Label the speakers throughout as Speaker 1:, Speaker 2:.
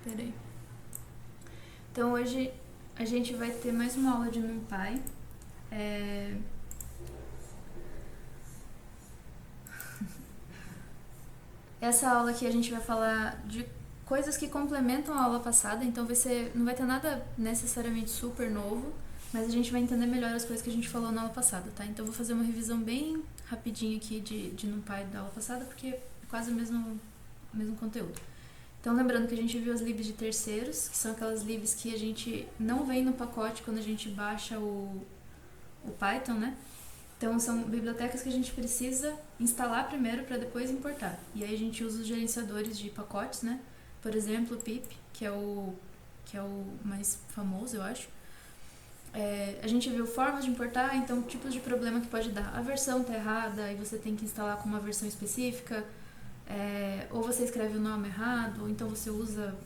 Speaker 1: Peraí. Então hoje a gente vai ter mais uma aula de NumPy. Essa aula aqui a gente vai falar de coisas que complementam a aula passada, então não vai ter nada necessariamente super novo, mas a gente vai entender melhor as coisas que a gente falou na aula passada, tá? Então eu vou fazer uma revisão bem rapidinha aqui de NumPy da aula passada, porque é quase o mesmo conteúdo. Então lembrando que a gente viu as libs de terceiros, que são aquelas libs que a gente não vem no pacote quando a gente baixa o Python, né? Então são bibliotecas que a gente precisa instalar primeiro para depois importar. E aí a gente usa os gerenciadores de pacotes, né? Por exemplo, o pip, que é o mais famoso, eu acho. A gente viu formas de importar, então tipos de problema que pode dar. A versão tá errada e você tem que instalar com uma versão específica, ou você escreve o nome errado, ou então você usa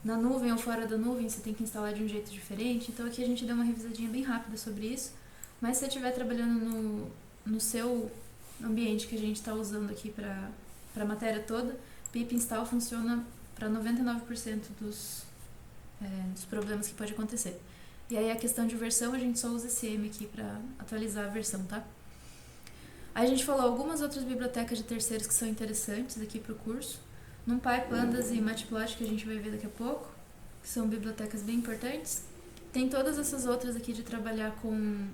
Speaker 1: na nuvem ou fora da nuvem, você tem que instalar de um jeito diferente. Então aqui a gente deu uma revisadinha bem rápida sobre isso. Mas se você estiver trabalhando no seu ambiente que a gente está usando aqui para a matéria toda, pip install funciona para 99% dos problemas que pode acontecer. E aí a questão de versão, a gente só usa esse M aqui para atualizar a versão, tá? Aí a gente falou algumas outras bibliotecas de terceiros que são interessantes aqui para o curso. NumPy, Pandas e Matplotlib, que a gente vai ver daqui a pouco, que são bibliotecas bem importantes. Tem todas essas outras aqui de trabalhar com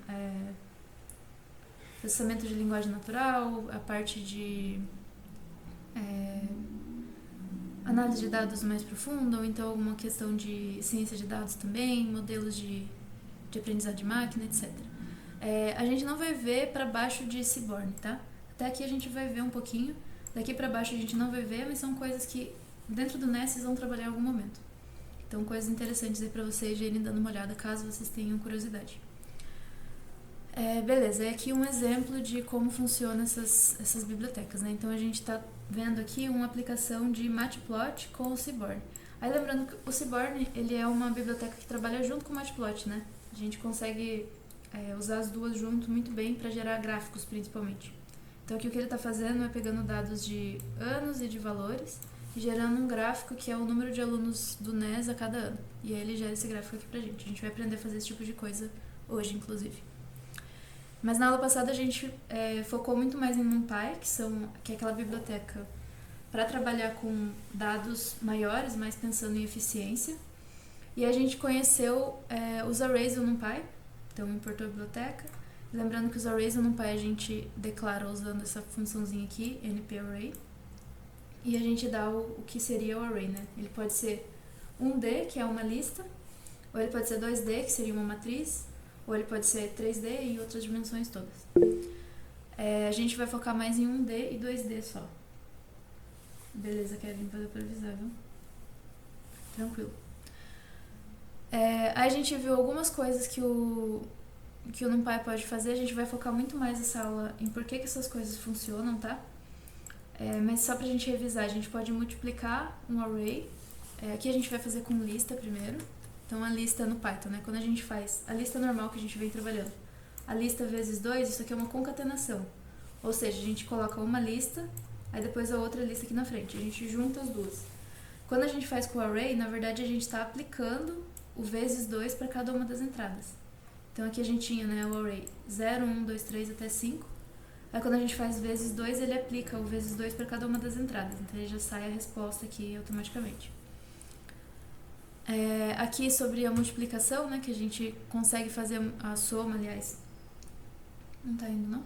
Speaker 1: processamento de linguagem natural, a parte de análise de dados mais profunda, ou então uma questão de ciência de dados também, modelos de aprendizado de máquina, etc. A gente não vai ver para baixo de Seaborn, tá? Até aqui a gente vai ver um pouquinho. Daqui para baixo a gente não vai ver, mas são coisas que dentro do NES vocês vão trabalhar em algum momento. Então, coisas interessantes aí para vocês irem dando uma olhada, caso vocês tenham curiosidade. Beleza, é aqui um exemplo de como funcionam essas bibliotecas, né? Então, a gente está vendo aqui uma aplicação de Matplotlib com o Seaborn. Aí, lembrando que o Seaborn, ele é uma biblioteca que trabalha junto com o Matplotlib, né? A gente consegue usar as duas junto muito bem para gerar gráficos, principalmente. Então, aqui o que ele está fazendo é pegando dados de anos e de valores e gerando um gráfico que é o número de alunos do NES a cada ano. E aí ele gera esse gráfico aqui pra gente. A gente vai aprender a fazer esse tipo de coisa hoje, inclusive. Mas na aula passada a gente focou muito mais em NumPy, que é aquela biblioteca para trabalhar com dados maiores, mais pensando em eficiência. E a gente conheceu os arrays do NumPy, então importou a biblioteca. Lembrando que os arrays do NumPy a gente declara usando essa funçãozinha aqui, nparray. E a gente dá o que seria o array, né? Ele pode ser 1D, que é uma lista, ou ele pode ser 2D, que seria uma matriz, ou ele pode ser 3D e outras dimensões todas. A gente vai focar mais em 1D e 2D só. Beleza, Kevin, valeu por avisar, viu? Tranquilo. Aí a gente viu algumas coisas que o NumPy pode fazer. A gente vai focar muito mais essa aula em por que essas coisas funcionam, tá? Mas só pra gente revisar, a gente pode multiplicar um array. Aqui a gente vai fazer com lista primeiro. Então a lista no Python, né? Quando a gente faz a lista normal que a gente vem trabalhando, a lista vezes 2, isso aqui é uma concatenação. Ou seja, a gente coloca uma lista, aí depois a outra lista aqui na frente. A gente junta as duas. Quando a gente faz com o array, na verdade a gente está aplicando o vezes 2 para cada uma das entradas. Então aqui a gente tinha, né, o array 0, 1, 2, 3 até 5. Aí quando a gente faz vezes 2, ele aplica o vezes 2 para cada uma das entradas. Então ele já sai a resposta aqui automaticamente. Aqui sobre a multiplicação, né, que a gente consegue fazer a soma, aliás. Não tá indo, não?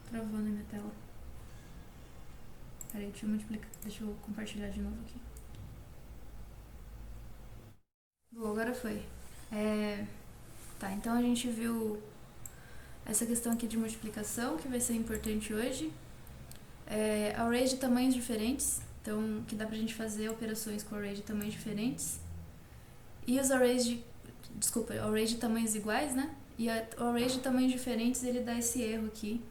Speaker 1: Travou na minha tela. Peraí, deixa eu compartilhar de novo aqui. Bom, agora foi. Tá, então a gente viu essa questão aqui de multiplicação, que vai ser importante hoje. Arrays de tamanhos diferentes, então que dá pra gente fazer operações com arrays de tamanhos diferentes. E os arrays de tamanhos iguais, né? E o arrays de tamanhos diferentes, ele dá esse erro aqui,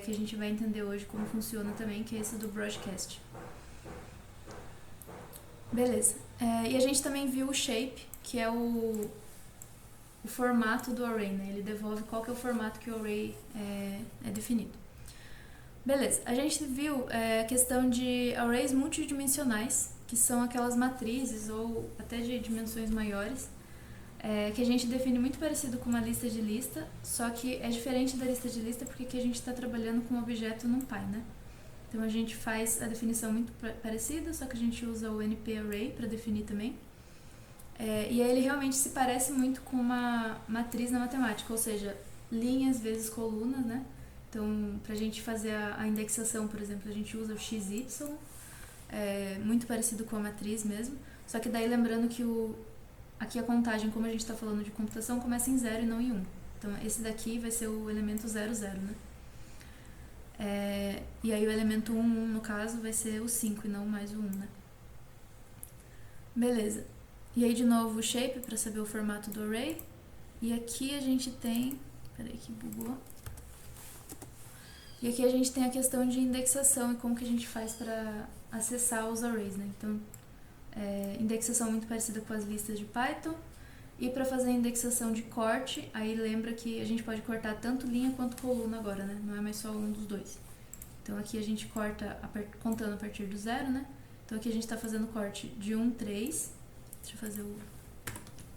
Speaker 1: que a gente vai entender hoje como funciona também, que é esse do broadcast. Beleza. E a gente também viu o shape, que é o formato do array, né? Ele devolve qual que é o formato que o array é definido. Beleza, a gente viu a questão de arrays multidimensionais, que são aquelas matrizes ou até de dimensões maiores, que a gente define muito parecido com uma lista de lista, só que é diferente da lista de lista porque aqui a gente está trabalhando com um objeto NumPy, né? Então a gente faz a definição muito parecida, só que a gente usa o NP-array para definir também. E aí ele realmente se parece muito com uma matriz na matemática, ou seja, linhas vezes colunas, né? Então, para a gente fazer a indexação, por exemplo, a gente usa o XY, muito parecido com a matriz mesmo, só que daí lembrando que aqui a contagem, como a gente está falando de computação, começa em 0 e não em 1. Então, esse daqui vai ser o elemento 0, 0, né? E aí o elemento 1, 1, no caso, vai ser o 5 e não mais o 1, né? Beleza. E aí, de novo, o shape para saber o formato do array. E aqui a gente tem... Peraí que bugou. E aqui a gente tem a questão de indexação e como que a gente faz para acessar os arrays, né? Então, indexação muito parecida com as listas de Python. E para fazer a indexação de corte, aí lembra que a gente pode cortar tanto linha quanto coluna agora, né? Não é mais só um dos dois. Então aqui a gente corta contando a partir do 0, né? Então aqui a gente está fazendo corte de 1, 3. Deixa eu fazer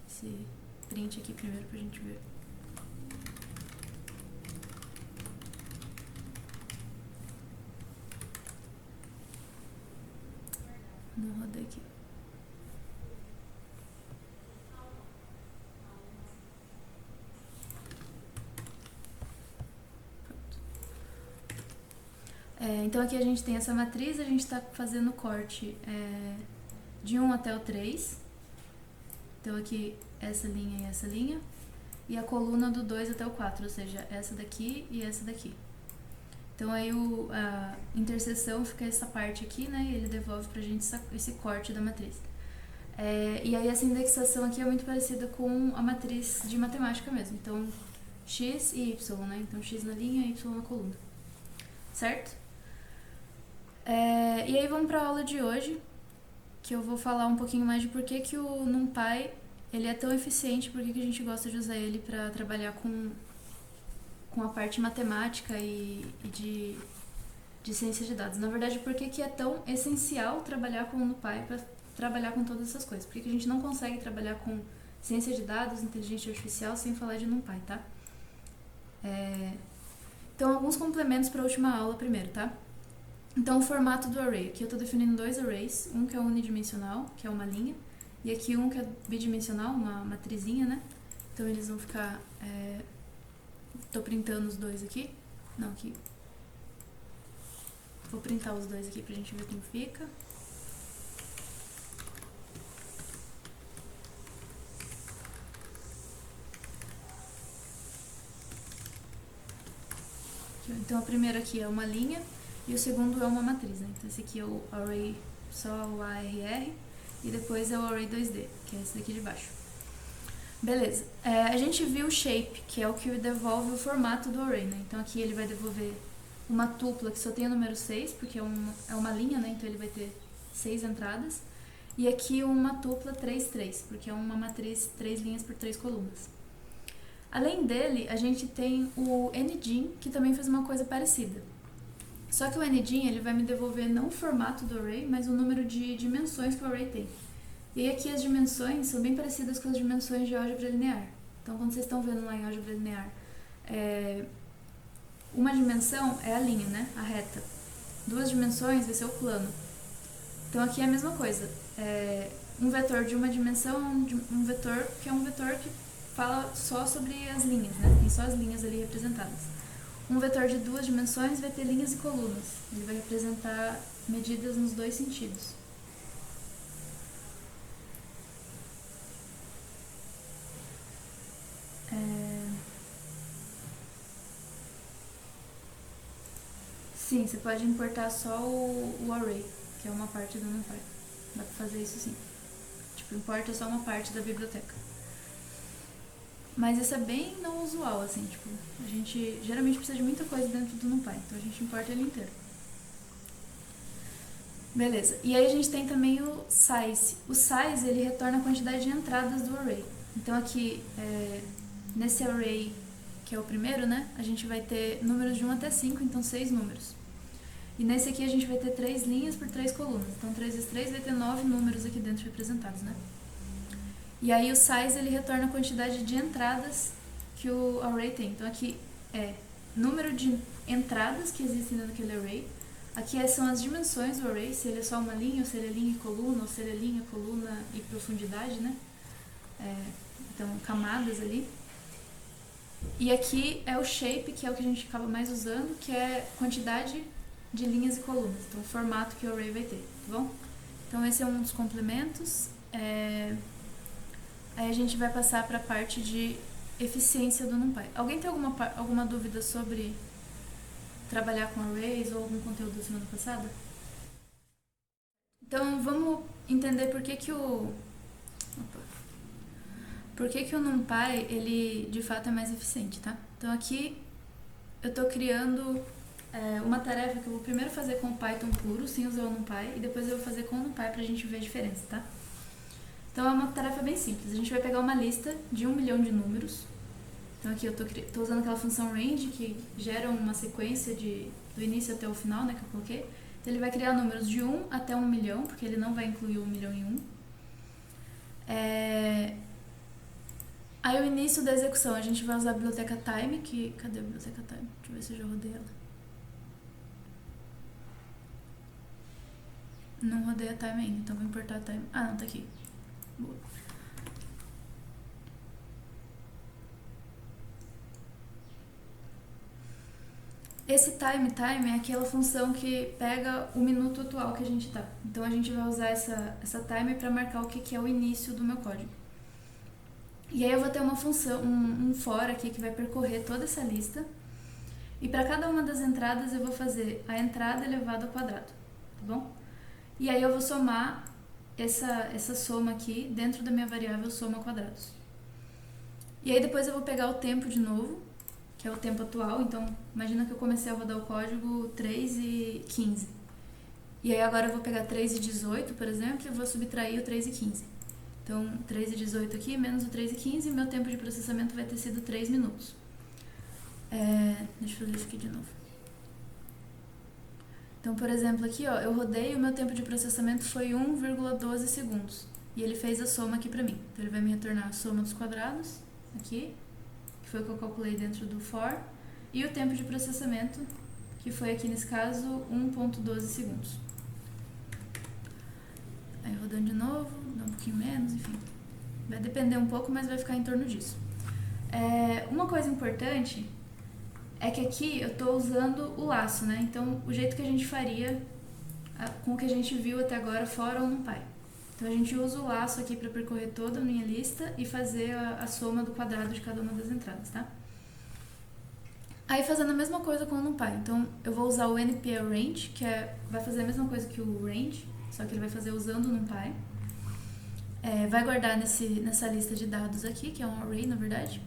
Speaker 1: esse print aqui primeiro pra gente ver. Não rodei aqui. Então aqui a gente tem essa matriz, a gente está fazendo corte de 1 até o 3. Então aqui essa linha e essa linha. E a coluna do 2 até o 4, ou seja, essa daqui e essa daqui. Então aí a interseção fica essa parte aqui, né? E ele devolve pra gente esse corte da matriz. E aí essa indexação aqui é muito parecida com a matriz de matemática mesmo. Então, x e y, né? Então x na linha e y na coluna. Certo? E aí vamos para a aula de hoje, que eu vou falar um pouquinho mais de por que o NumPy ele é tão eficiente, por que a gente gosta de usar ele para trabalhar com a parte matemática e de ciência de dados. Na verdade, por que é tão essencial trabalhar com o NumPy para trabalhar com todas essas coisas? Porque a gente não consegue trabalhar com ciência de dados, inteligência artificial, sem falar de NumPy, tá? Então, alguns complementos para a última aula primeiro, tá? Então, o formato do array. Aqui eu estou definindo dois arrays. Um que é unidimensional, que é uma linha. E aqui um que é bidimensional, uma matrizinha, né? Então, eles vão ficar... Estou printando os dois aqui. Não, aqui. Vou printar os dois aqui pra gente ver como fica. Então, a primeira aqui é uma linha. E o segundo é uma matriz, né? Então esse aqui é o array só o ARR e depois é o array 2D, que é esse daqui de baixo. Beleza. A gente viu o shape, que é o que devolve o formato do array, né? Então aqui ele vai devolver uma tupla que só tem o número 6, porque é uma linha, né? Então ele vai ter 6 entradas. E aqui uma tupla 3, 3, porque é uma matriz 3 linhas por 3 colunas. Além dele, a gente tem o NGIN, que também faz uma coisa parecida. Só que o NGIN ele vai me devolver não o formato do array, mas o número de dimensões que o array tem. E aí aqui as dimensões são bem parecidas com as dimensões de álgebra linear. Então quando vocês estão vendo lá em álgebra linear, uma dimensão é a linha, né? A reta. 2 dimensões vai ser o plano. Então aqui é a mesma coisa. Um vetor de uma dimensão, um vetor que é um vetor que fala só sobre as linhas, né? Tem só as linhas ali representadas. Um vetor de 2 dimensões vai ter linhas e colunas. Ele vai representar medidas nos dois sentidos. Sim, você pode importar só o array, que é uma parte do NumPy. Dá pra fazer isso sim. Tipo, importa só uma parte da biblioteca. Mas isso é bem não usual, assim, tipo, a gente geralmente precisa de muita coisa dentro do NumPy, então a gente importa ele inteiro. Beleza, e aí a gente tem também o size. O size, ele retorna a quantidade de entradas do array. Então aqui, nesse array, que é o primeiro, né, a gente vai ter números de 1 até 5, então 6 números. E nesse aqui a gente vai ter 3 linhas por 3 colunas. Então 3 vezes 3 vai ter 9 números aqui dentro representados, né? E aí o size ele retorna a quantidade de entradas que o array tem. Então aqui é número de entradas que existem dentro daquele array. Aqui são as dimensões do array, se ele é só uma linha, ou se ele é linha e coluna, ou se ele é linha, coluna e profundidade, né? Então, camadas ali. E aqui é o shape, que é o que a gente acaba mais usando, que é quantidade de linhas e colunas. Então, o formato que o array vai ter, tá bom? Então, esse é um dos complementos. Aí a gente vai passar para a parte de eficiência do NumPy. Alguém tem alguma dúvida sobre trabalhar com arrays ou algum conteúdo da semana passada? Então, vamos entender por que o NumPy, ele de fato é mais eficiente, tá? Então aqui eu tô criando uma tarefa que eu vou primeiro fazer com o Python puro, sem usar o NumPy, e depois eu vou fazer com o NumPy pra gente ver a diferença, tá? Então é uma tarefa bem simples. A gente vai pegar uma lista de 1 milhão de números. Então aqui eu tô usando aquela função range, que gera uma sequência do início até o final, né, que eu coloquei. Então ele vai criar números de 1 até 1 milhão, porque ele não vai incluir 1 milhão em 1. Aí o início da execução, a gente vai usar a biblioteca time, cadê a biblioteca time? Deixa eu ver se eu já rodei ela. Não rodei a time ainda, então vou importar a time. Ah, não, tá aqui. Boa. Esse time é aquela função que pega o minuto atual que a gente tá. Então a gente vai usar essa time para marcar o que é o início do meu código. E aí eu vou ter uma função, um for aqui que vai percorrer toda essa lista. E para cada uma das entradas eu vou fazer a entrada elevado ao quadrado, tá bom? E aí eu vou somar essa soma aqui dentro da minha variável soma quadrados. E aí depois eu vou pegar o tempo de novo, que é o tempo atual. Então imagina que eu comecei a rodar o código 3:15. E aí agora eu vou pegar 3:18, por exemplo, e eu vou subtrair o 3:15. Então 3:18 aqui menos o 3:15, meu tempo de processamento vai ter sido 3 minutos. Deixa eu fazer isso aqui de novo. Então, por exemplo, aqui ó, eu rodei e o meu tempo de processamento foi 1,12 segundos. E ele fez a soma aqui pra mim. Então ele vai me retornar a soma dos quadrados, aqui, que foi o que eu calculei dentro do for, e o tempo de processamento, que foi aqui nesse caso 1,12 segundos. Aí rodando de novo, dá um pouquinho menos, enfim. Vai depender um pouco, mas vai ficar em torno disso. Uma coisa importante é que aqui eu estou usando o laço, né? Então, o jeito que a gente faria com o que a gente viu até agora fora o NumPy. Então, a gente usa o laço aqui para percorrer toda a minha lista e fazer a soma do quadrado de cada uma das entradas, tá? Aí, fazendo a mesma coisa com o NumPy. Então, eu vou usar o npRange, que vai fazer a mesma coisa que o range, só que ele vai fazer usando o NumPy. Vai guardar nessa lista de dados aqui, que é um array, na verdade.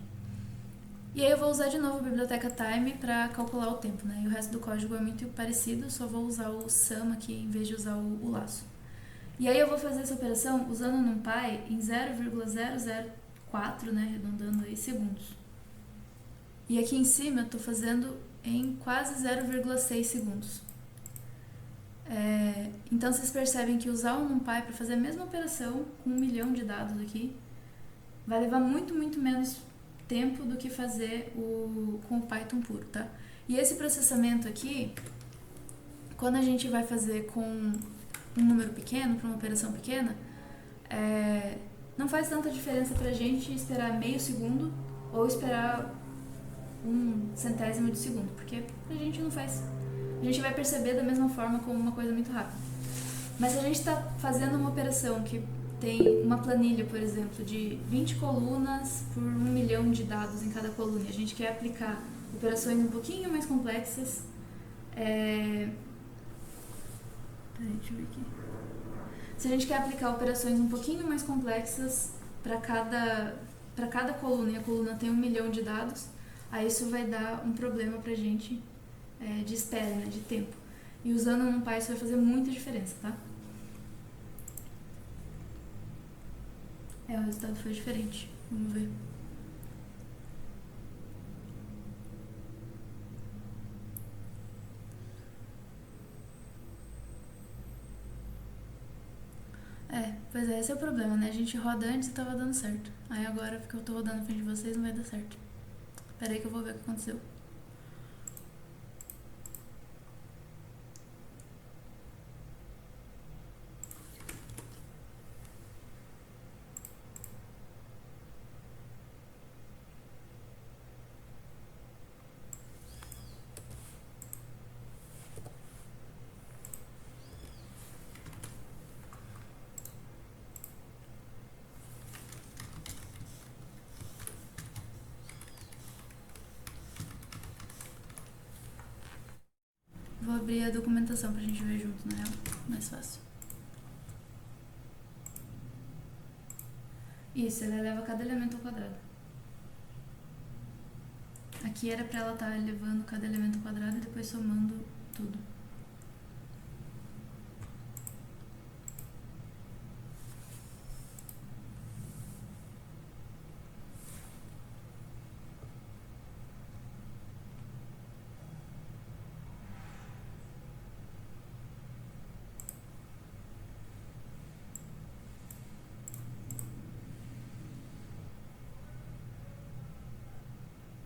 Speaker 1: E aí eu vou usar de novo a biblioteca time para calcular o tempo, né? E o resto do código é muito parecido, só vou usar o sum aqui em vez de usar o laço. E aí eu vou fazer essa operação usando o NumPy em 0,004, né, arredondando aí, segundos. E aqui em cima eu estou fazendo em quase 0,6 segundos. Então vocês percebem que usar o NumPy para fazer a mesma operação com 1 milhão de dados aqui vai levar muito, muito menos tempo do que fazer com o Python puro, tá? E esse processamento aqui, quando a gente vai fazer com um número pequeno, para uma operação pequena, não faz tanta diferença pra gente esperar meio segundo ou esperar 1/100º de segundo, porque a gente não faz. A gente vai perceber da mesma forma como uma coisa muito rápida. Mas se a gente está fazendo uma operação que tem uma planilha, por exemplo, de 20 colunas por 1 milhão de dados em cada coluna, e a gente quer aplicar operações um pouquinho mais complexas. Peraí, deixa eu ver aqui. Se a gente quer aplicar operações um pouquinho mais complexas para cada coluna, e a coluna tem 1 milhão de dados, aí isso vai dar um problema pra gente de espera, né, de tempo. E usando o NumPy isso vai fazer muita diferença, tá? O resultado foi diferente. Vamos ver. Pois é, esse é o problema, né? A gente roda antes e tava dando certo. Aí agora, porque eu tô rodando na frente de vocês, não vai dar certo. Pera aí que eu vou ver o que aconteceu. Vou abrir a documentação pra gente ver junto, na real. Mais fácil. Isso, ela eleva cada elemento ao quadrado. Aqui era pra ela estar elevando cada elemento ao quadrado e depois somando tudo.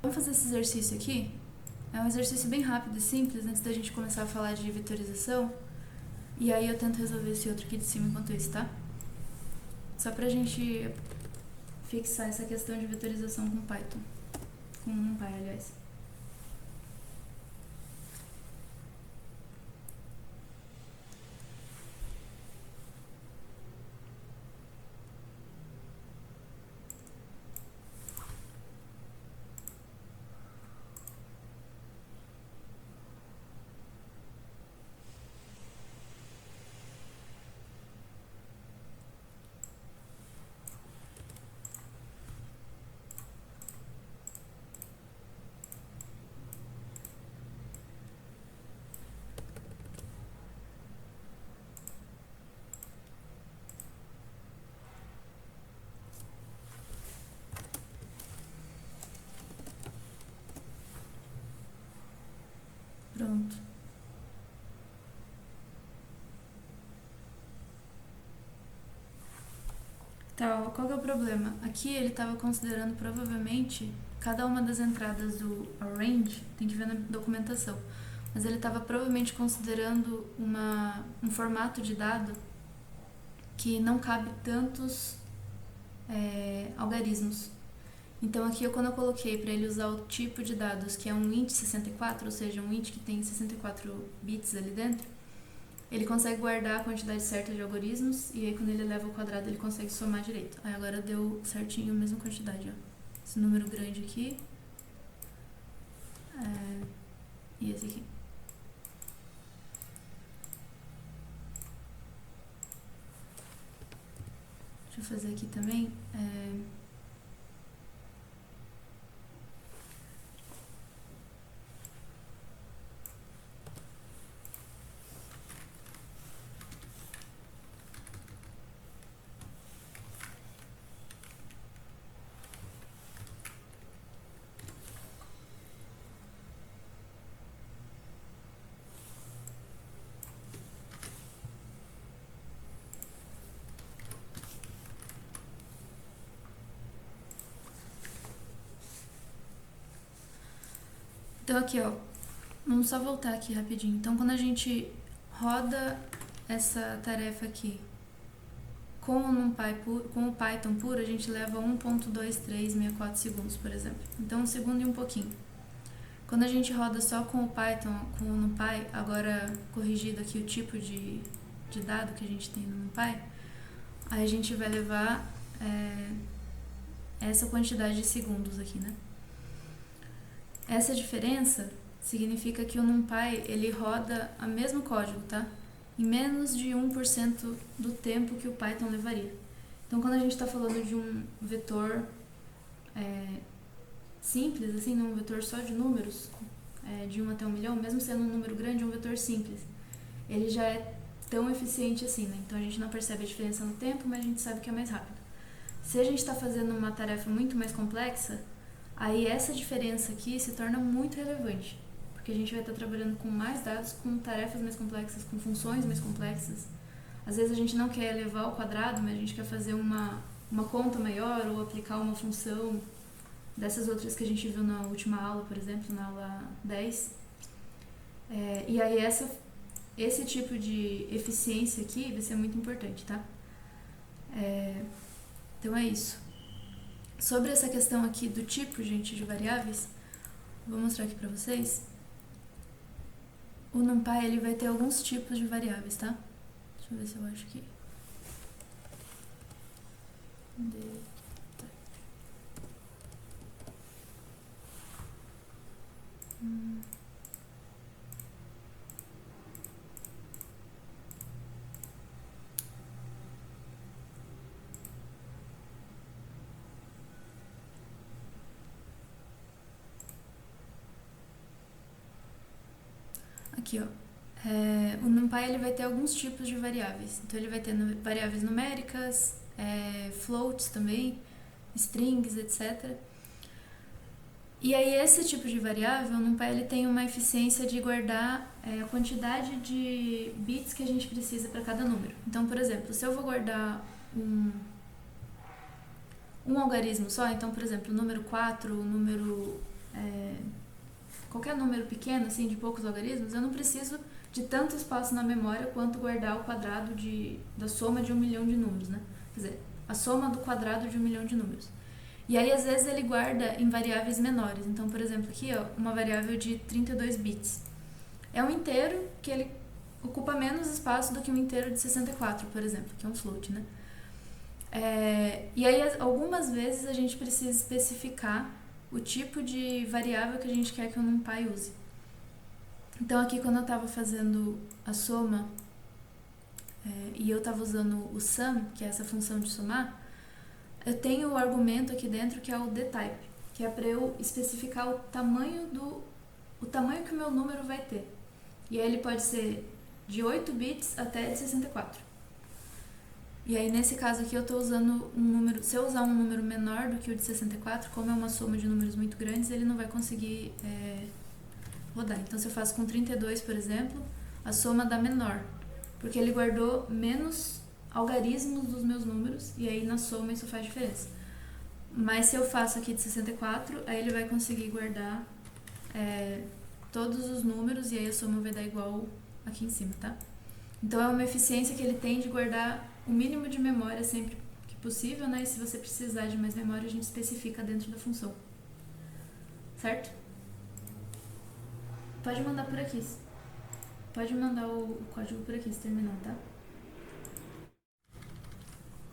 Speaker 1: Vamos fazer esse exercício aqui? É um exercício bem rápido e simples, antes da gente começar a falar de vetorização. E aí eu tento resolver esse outro aqui de cima enquanto isso, tá? Só pra gente fixar essa questão de vetorização com Python. Com NumPy, aliás. Pronto. Então, qual que é o problema? Aqui ele estava considerando provavelmente cada uma das entradas do arrange, tem que ver na documentação, mas ele estava provavelmente considerando um formato de dado que não cabe tantos algarismos. Então aqui quando eu coloquei para ele usar o tipo de dados que é um int 64, ou seja, um int que tem 64 bits ali dentro, ele consegue guardar a quantidade certa de algoritmos e aí quando ele eleva ao quadrado ele consegue somar direito. Aí agora deu certinho a mesma quantidade, ó. Esse número grande aqui e esse aqui. Deixa eu fazer aqui também. Então aqui, ó, vamos só voltar aqui rapidinho. Então quando a gente roda essa tarefa aqui com o NumPy com o Python puro, a gente leva 1.2364 segundos, por exemplo. Então 1 segundo e um pouquinho. Quando a gente roda só com o Python, com o NumPy, agora corrigido aqui o tipo de dado que a gente tem no NumPy, aí a gente vai levar essa quantidade de segundos aqui, né? Essa diferença significa que o NumPy ele roda o mesmo código, tá? Em menos de 1% do tempo que o Python levaria. Então, quando a gente está falando de um vetor simples, assim, um vetor só de números, de 1 até 1 milhão, mesmo sendo um número grande, é um vetor simples. Ele já é tão eficiente assim, né? Então a gente não percebe a diferença no tempo, mas a gente sabe que é mais rápido. Se a gente está fazendo uma tarefa muito mais complexa, aí essa diferença aqui se torna muito relevante, porque a gente vai estar trabalhando com mais dados, com tarefas mais complexas, com funções mais complexas. Às vezes a gente não quer elevar ao quadrado, mas a gente quer fazer uma conta maior ou aplicar uma função dessas outras que a gente viu na última aula, por exemplo, na aula 10. E aí esse tipo de eficiência aqui vai ser muito importante, tá? Então é isso. Sobre essa questão aqui do tipo, gente, de variáveis, vou mostrar aqui pra vocês. O NumPy, ele vai ter alguns tipos de variáveis, tá? Deixa eu ver se eu acho que... Aqui, ó. O NumPy ele vai ter alguns tipos de variáveis. Então, ele vai ter variáveis numéricas, floats também, strings, etc. E aí, esse tipo de variável, o NumPy ele tem uma eficiência de guardar a quantidade de bits que a gente precisa para cada número. Então, por exemplo, se eu vou guardar um algarismo só, então, por exemplo, o número 4, o número... qualquer número pequeno, assim, de poucos algarismos, eu não preciso de tanto espaço na memória quanto guardar o quadrado da soma de 1 milhão de números, né? Quer dizer, a soma do quadrado de 1 milhão de números. E aí, às vezes, ele guarda em variáveis menores. Então, por exemplo, aqui, ó, uma variável de 32 bits. É um inteiro que ele ocupa menos espaço do que um inteiro de 64, por exemplo, que é um float, né? E aí, algumas vezes, a gente precisa especificar o tipo de variável que a gente quer que o NumPy use. Então, aqui, quando eu estava fazendo a soma e eu estava usando o sum, que é essa função de somar, eu tenho o argumento aqui dentro que é o dtype, que é para eu especificar o tamanho que o meu número vai ter. E aí ele pode ser de 8 bits até de 64. E aí, nesse caso aqui, eu estou usando um número... Se eu usar um número menor do que o de 64, como é uma soma de números muito grandes, ele não vai conseguir rodar. Então, se eu faço com 32, por exemplo, a soma dá menor, porque ele guardou menos algarismos dos meus números, e aí na soma isso faz diferença. Mas se eu faço aqui de 64, aí ele vai conseguir guardar todos os números, e aí a soma vai dar igual aqui em cima, tá? Então, é uma eficiência que ele tem de guardar o mínimo de memória sempre que possível, né? E se você precisar de mais memória, a gente especifica dentro da função. Certo? Pode mandar por aqui. Pode mandar o código por aqui se terminar, tá?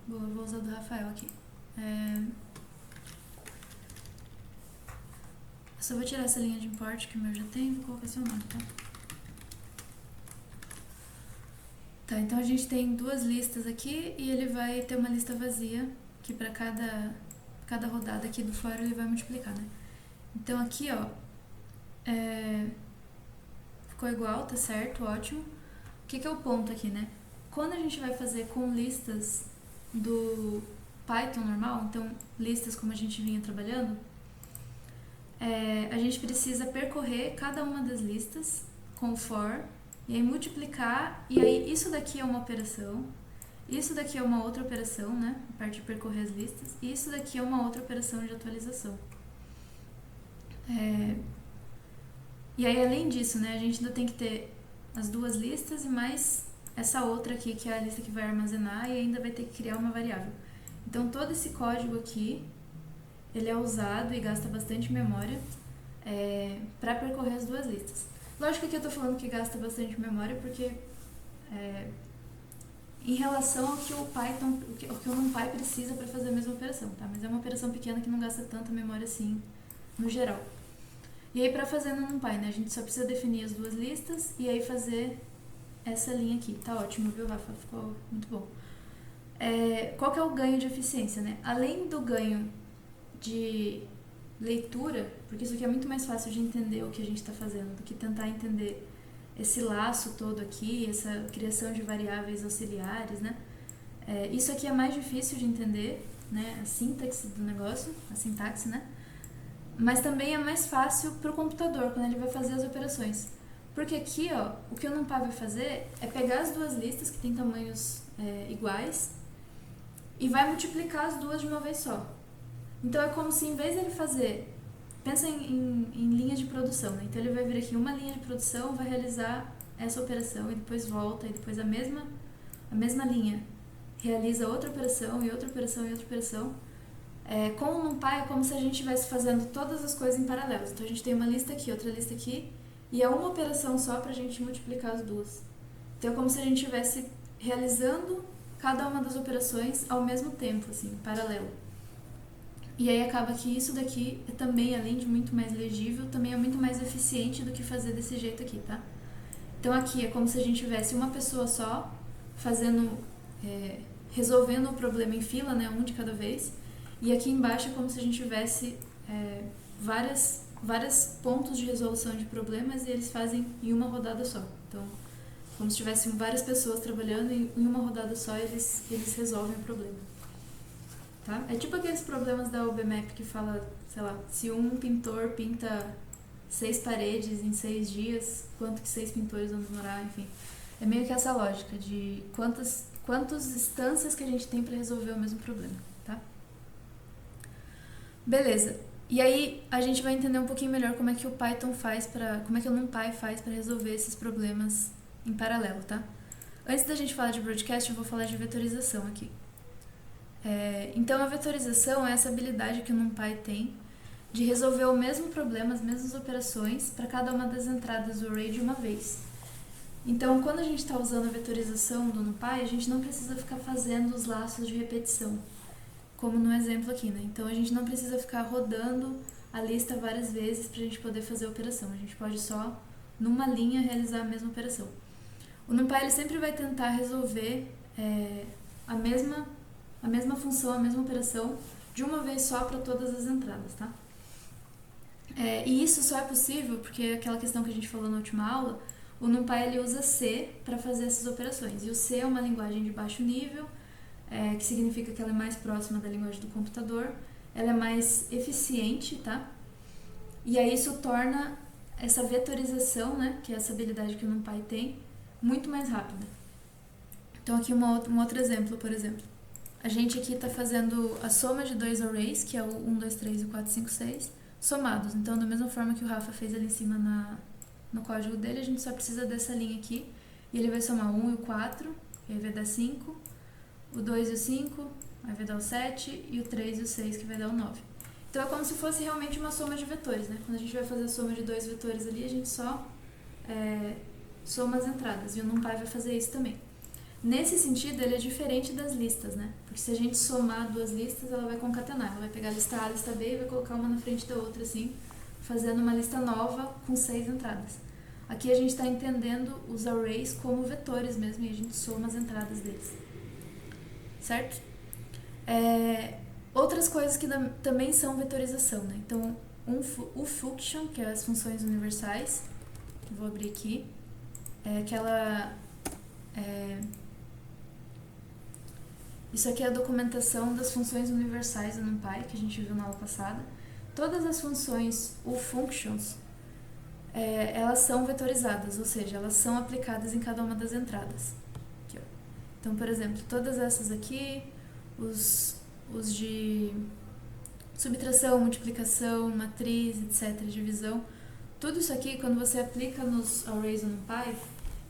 Speaker 1: Boa, eu vou usar o do Rafael aqui. Eu só vou tirar essa linha de import que o meu já tem e vou colocar seu nome, tá? Tá, então a gente tem duas listas aqui e ele vai ter uma lista vazia, que para cada rodada aqui do for ele vai multiplicar, né? Então aqui, ó, ficou igual, tá certo, ótimo. O que é o ponto aqui, né? Quando a gente vai fazer com listas do Python normal, então listas como a gente vinha trabalhando, a gente precisa percorrer cada uma das listas com o for, e aí multiplicar, e aí isso daqui é uma operação, isso daqui é uma outra operação, né, a parte de percorrer as listas, e isso daqui é uma outra operação de atualização. E aí, além disso, né, a gente ainda tem que ter as duas listas e mais essa outra aqui, que é a lista que vai armazenar, e ainda vai ter que criar uma variável. Então, todo esse código aqui, ele é usado e gasta bastante memória para percorrer as duas listas. Lógico que eu tô falando que gasta bastante memória porque em relação ao que o Python, o que o NumPy precisa para fazer a mesma operação, tá? Mas é uma operação pequena que não gasta tanta memória assim, no geral. E aí, para fazer no NumPy, né, a gente só precisa definir as duas listas e aí fazer essa linha aqui. Tá ótimo, viu, Rafa? Ficou muito bom. Qual que é o ganho de eficiência, né? Além do ganho de leitura, porque isso aqui é muito mais fácil de entender o que a gente está fazendo do que tentar entender esse laço todo aqui, essa criação de variáveis auxiliares, né? Isso aqui é mais difícil de entender, né? A sintaxe do negócio, a sintaxe, né? Mas também é mais fácil para o computador, quando ele vai fazer as operações. Porque aqui, ó, o que o NumPy vai fazer é pegar as duas listas que têm tamanhos iguais e vai multiplicar as duas de uma vez só. Então é como se, em vez dele fazer... Pensa em linhas de produção, né? Então ele vai vir aqui uma linha de produção, vai realizar essa operação e depois volta, e depois a mesma linha realiza outra operação e outra operação e outra operação. Com o NumPy é como se a gente estivesse fazendo todas as coisas em paralelo. Então a gente tem uma lista aqui, outra lista aqui, e é uma operação só para a gente multiplicar as duas. Então é como se a gente estivesse realizando cada uma das operações ao mesmo tempo, assim, em paralelo. E aí acaba que isso daqui é também, além de muito mais legível, também é muito mais eficiente do que fazer desse jeito aqui, tá? Então aqui é como se a gente tivesse uma pessoa só fazendo, resolvendo o problema em fila, né, um de cada vez. E aqui embaixo é como se a gente tivesse vários pontos de resolução de problemas e eles fazem em uma rodada só. Então, como se tivessem várias pessoas trabalhando e em uma rodada só eles resolvem o problema. Tá? É tipo aqueles problemas da UBMAP que fala, sei lá, se um pintor pinta 6 paredes em 6 dias, quanto que 6 pintores vão demorar, enfim. É meio que essa lógica de quantas instâncias que a gente tem para resolver o mesmo problema, tá? Beleza. E aí a gente vai entender um pouquinho melhor como é que o Python faz como é que o NumPy faz para resolver esses problemas em paralelo, tá? Antes da gente falar de broadcast, eu vou falar de vetorização aqui. Então a vetorização é essa habilidade que o NumPy tem de resolver o mesmo problema, as mesmas operações para cada uma das entradas do array de uma vez. Então, quando a gente está usando a vetorização do NumPy, a gente não precisa ficar fazendo os laços de repetição, como no exemplo aqui, né? Então, a gente não precisa ficar rodando a lista várias vezes para a gente poder fazer a operação. A gente pode só, numa linha, realizar a mesma operação. O NumPy ele sempre vai tentar resolver a mesma função, a mesma operação, de uma vez só para todas as entradas, tá? E isso só é possível porque aquela questão que a gente falou na última aula, o NumPy ele usa C para fazer essas operações. E o C é uma linguagem de baixo nível, que significa que ela é mais próxima da linguagem do computador, ela é mais eficiente, tá? E aí isso torna essa vetorização, né, que é essa habilidade que o NumPy tem, muito mais rápida. Então aqui um outro exemplo, por exemplo. A gente aqui está fazendo a soma de dois arrays, que é o 1, 2, 3 e o 4, 5, 6, somados. Então, da mesma forma que o Rafa fez ali em cima no código dele, a gente só precisa dessa linha aqui. E ele vai somar o 1 e o 4, que aí vai dar 5, o 2 e o 5, aí vai dar o 7, e o 3 e o 6, que vai dar o 9. Então, é como se fosse realmente uma soma de vetores, né? Quando a gente vai fazer a soma de dois vetores ali, a gente só soma as entradas. E o NumPy vai fazer isso também. Nesse sentido, ele é diferente das listas, né? Porque se a gente somar duas listas, ela vai concatenar. Ela vai pegar a lista A, a lista B e vai colocar uma na frente da outra, assim, fazendo uma lista nova com 6 entradas. Aqui a gente está entendendo os arrays como vetores mesmo, e a gente soma as entradas deles. Certo? Outras coisas que também são vetorização, né? Então, o function, que é as funções universais, vou abrir aqui, isso aqui é a documentação das funções universais do NumPy, que a gente viu na aula passada. Todas as funções, o functions, elas são vetorizadas, ou seja, elas são aplicadas em cada uma das entradas. Aqui, ó. Então, por exemplo, todas essas aqui, os de subtração, multiplicação, matriz, etc., divisão, tudo isso aqui, quando você aplica nos arrays do NumPy,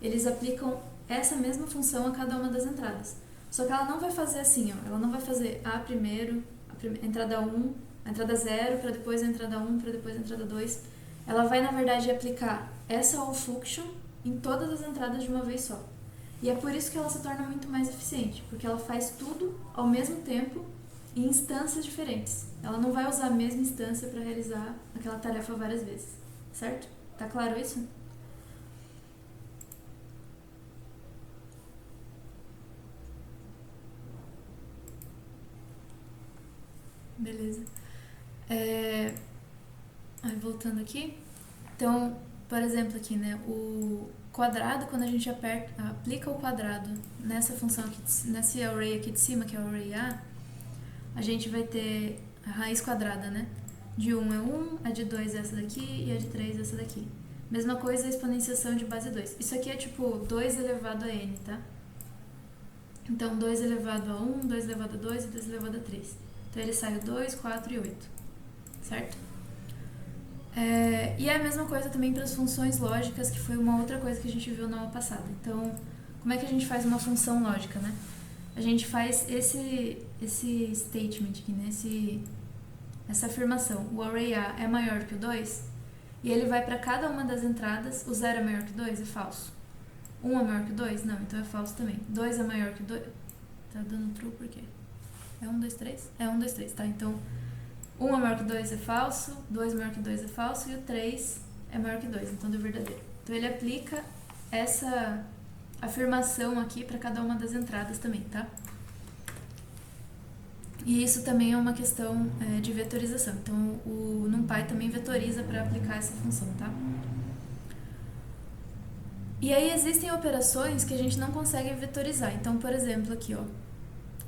Speaker 1: eles aplicam essa mesma função a cada uma das entradas. Só que ela não vai fazer assim, ó. Ela não vai fazer A primeiro, a entrada 1, a entrada 0, para depois a entrada 1, para depois a entrada 2. Ela vai, na verdade, aplicar essa all function em todas as entradas de uma vez só. E é por isso que ela se torna muito mais eficiente, porque ela faz tudo ao mesmo tempo em instâncias diferentes. Ela não vai usar a mesma instância para realizar aquela tarefa várias vezes, certo? Tá claro isso? Beleza. Aí, voltando aqui. Então, por exemplo aqui, né, o quadrado, quando a gente aplica o quadrado nessa função aqui, nesse array aqui de cima, que é o array a gente vai ter a raiz quadrada, né? De 1 é 1, a de 2 é essa daqui e a de 3 é essa daqui. Mesma coisa a exponenciação de base 2. Isso aqui é tipo 2 elevado a n, tá? Então, 2 elevado a 1, 2 elevado a 2 e 2 elevado a 3. Então, ele sai o 2, 4 e 8, certo? E é a mesma coisa também para as funções lógicas, que foi uma outra coisa que a gente viu na aula passada. Então, como é que a gente faz uma função lógica, né? A gente faz esse statement aqui, né? Essa afirmação. O array A é maior que o 2, e ele vai para cada uma das entradas. O 0 é maior que 2? É falso. 1 é maior que 2? Não, então é falso também. 2 é maior que 2? Tá dando true por quê? É 1, 2, 3? É 1, 2, 3, tá? Então, 1 é maior que 2 é falso, 2 é maior que 2 é falso e o 3 é maior que 2, então é verdadeiro. Então ele aplica essa afirmação aqui para cada uma das entradas também, tá? E isso também é uma questão de vetorização. Então o NumPy também vetoriza para aplicar essa função, tá? E aí existem operações que a gente não consegue vetorizar. Então, por exemplo, aqui, ó,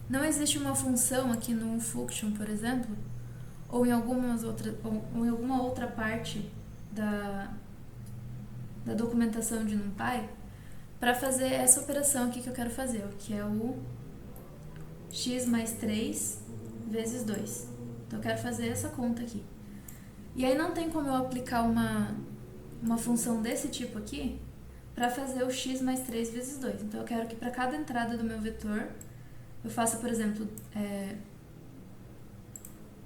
Speaker 1: não existe uma função aqui no function, por exemplo, ou em alguma outra parte da documentação de NumPy para fazer essa operação aqui que eu quero fazer, que é o x mais 3 vezes 2. Então eu quero fazer essa conta aqui. E aí não tem como eu aplicar uma função desse tipo aqui para fazer o x mais 3 vezes 2. Então eu quero que para cada entrada do meu vetor eu faça, por exemplo,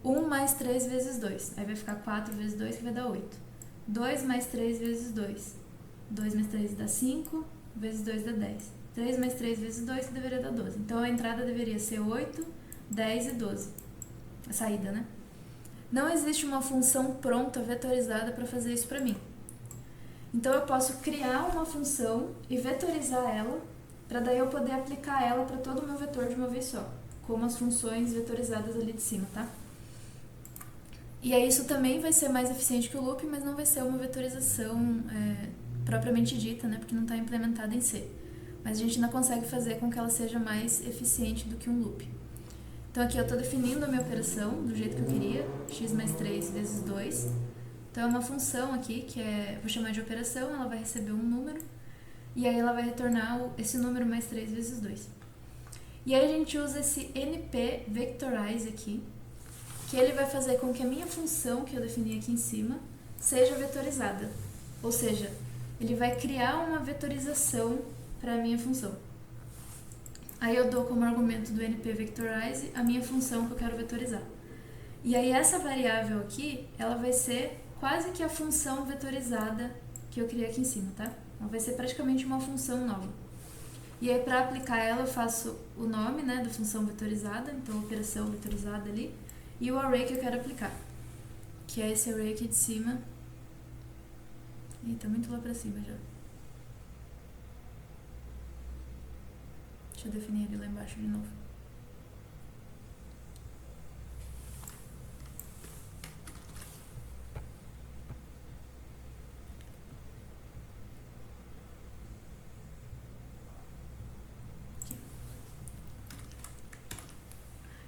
Speaker 1: 1 mais 3 vezes 2. Aí vai ficar 4 vezes 2, que vai dar 8. 2 mais 3 vezes 2. 2 mais 3 dá 5, vezes 2 dá 10. 3 mais 3 vezes 2, que deveria dar 12. Então a entrada deveria ser 8, 10 e 12. A saída, né? Não existe uma função pronta, vetorizada, para fazer isso para mim. Então eu posso criar uma função e vetorizar ela, para daí eu poder aplicar ela para todo o meu vetor de uma vez só, como as funções vetorizadas ali de cima, tá? E aí isso também vai ser mais eficiente que o loop, mas não vai ser uma vetorização propriamente dita, né? Porque não está implementada em C. Mas a gente ainda consegue fazer com que ela seja mais eficiente do que um loop. Então aqui eu estou definindo a minha operação do jeito que eu queria, x mais 3 vezes 2. Então é uma função aqui que vou chamar de operação, ela vai receber um número, e aí ela vai retornar esse número mais 3 vezes 2. E aí a gente usa esse np vectorize aqui, que ele vai fazer com que a minha função, que eu defini aqui em cima, seja vetorizada. Ou seja, ele vai criar uma vetorização para a minha função. Aí eu dou como argumento do np vectorize a minha função que eu quero vetorizar. E aí essa variável aqui, ela vai ser quase que a função vetorizada que eu criei aqui em cima, tá? Ela vai ser praticamente uma função nova. E aí para aplicar ela eu faço o nome, né, da função vetorizada, então a operação vetorizada ali, e o array que eu quero aplicar, que é esse array aqui de cima. Ih, tá muito lá pra cima já. Deixa eu definir ele lá embaixo de novo. Aqui.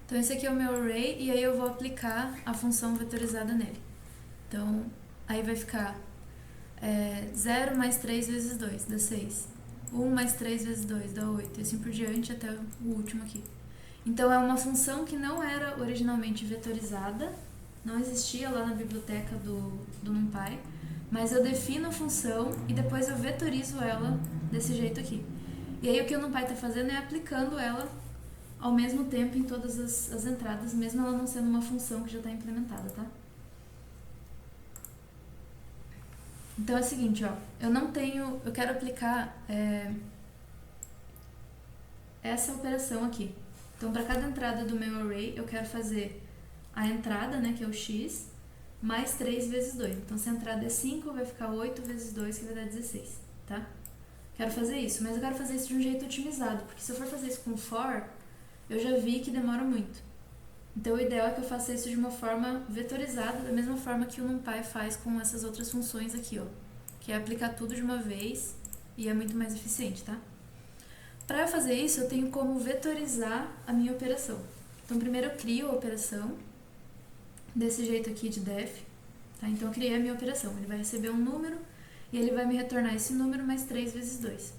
Speaker 1: Então esse aqui é o meu array, e aí eu vou aplicar a função vetorizada nele. Então, aí vai ficar 0 mais 3 vezes 2, dá 6. 1 mais 3 vezes 2 dá 8, e assim por diante até o último aqui. Então é uma função que não era originalmente vetorizada, não existia lá na biblioteca do NumPy, mas eu defino a função e depois eu vetorizo ela desse jeito aqui. E aí o que o NumPy está fazendo é aplicando ela ao mesmo tempo em todas as entradas, mesmo ela não sendo uma função que já está implementada, tá? Então é o seguinte, ó, eu quero aplicar essa operação aqui. Então para cada entrada do meu array eu quero fazer a entrada, né, que é o x, mais 3 vezes 2. Então se a entrada é 5, vai ficar 8 vezes 2, que vai dar 16, tá? Quero fazer isso, mas eu quero fazer isso de um jeito otimizado, porque se eu for fazer isso com for, eu já vi que demora muito. Então o ideal é que eu faça isso de uma forma vetorizada, da mesma forma que o NumPy faz com essas outras funções aqui, ó, que é aplicar tudo de uma vez e é muito mais eficiente, tá? Para fazer isso, eu tenho como vetorizar a minha operação. Então primeiro eu crio a operação desse jeito aqui de def, tá? Então eu criei a minha operação, ele vai receber um número e ele vai me retornar esse número mais 3 vezes 2.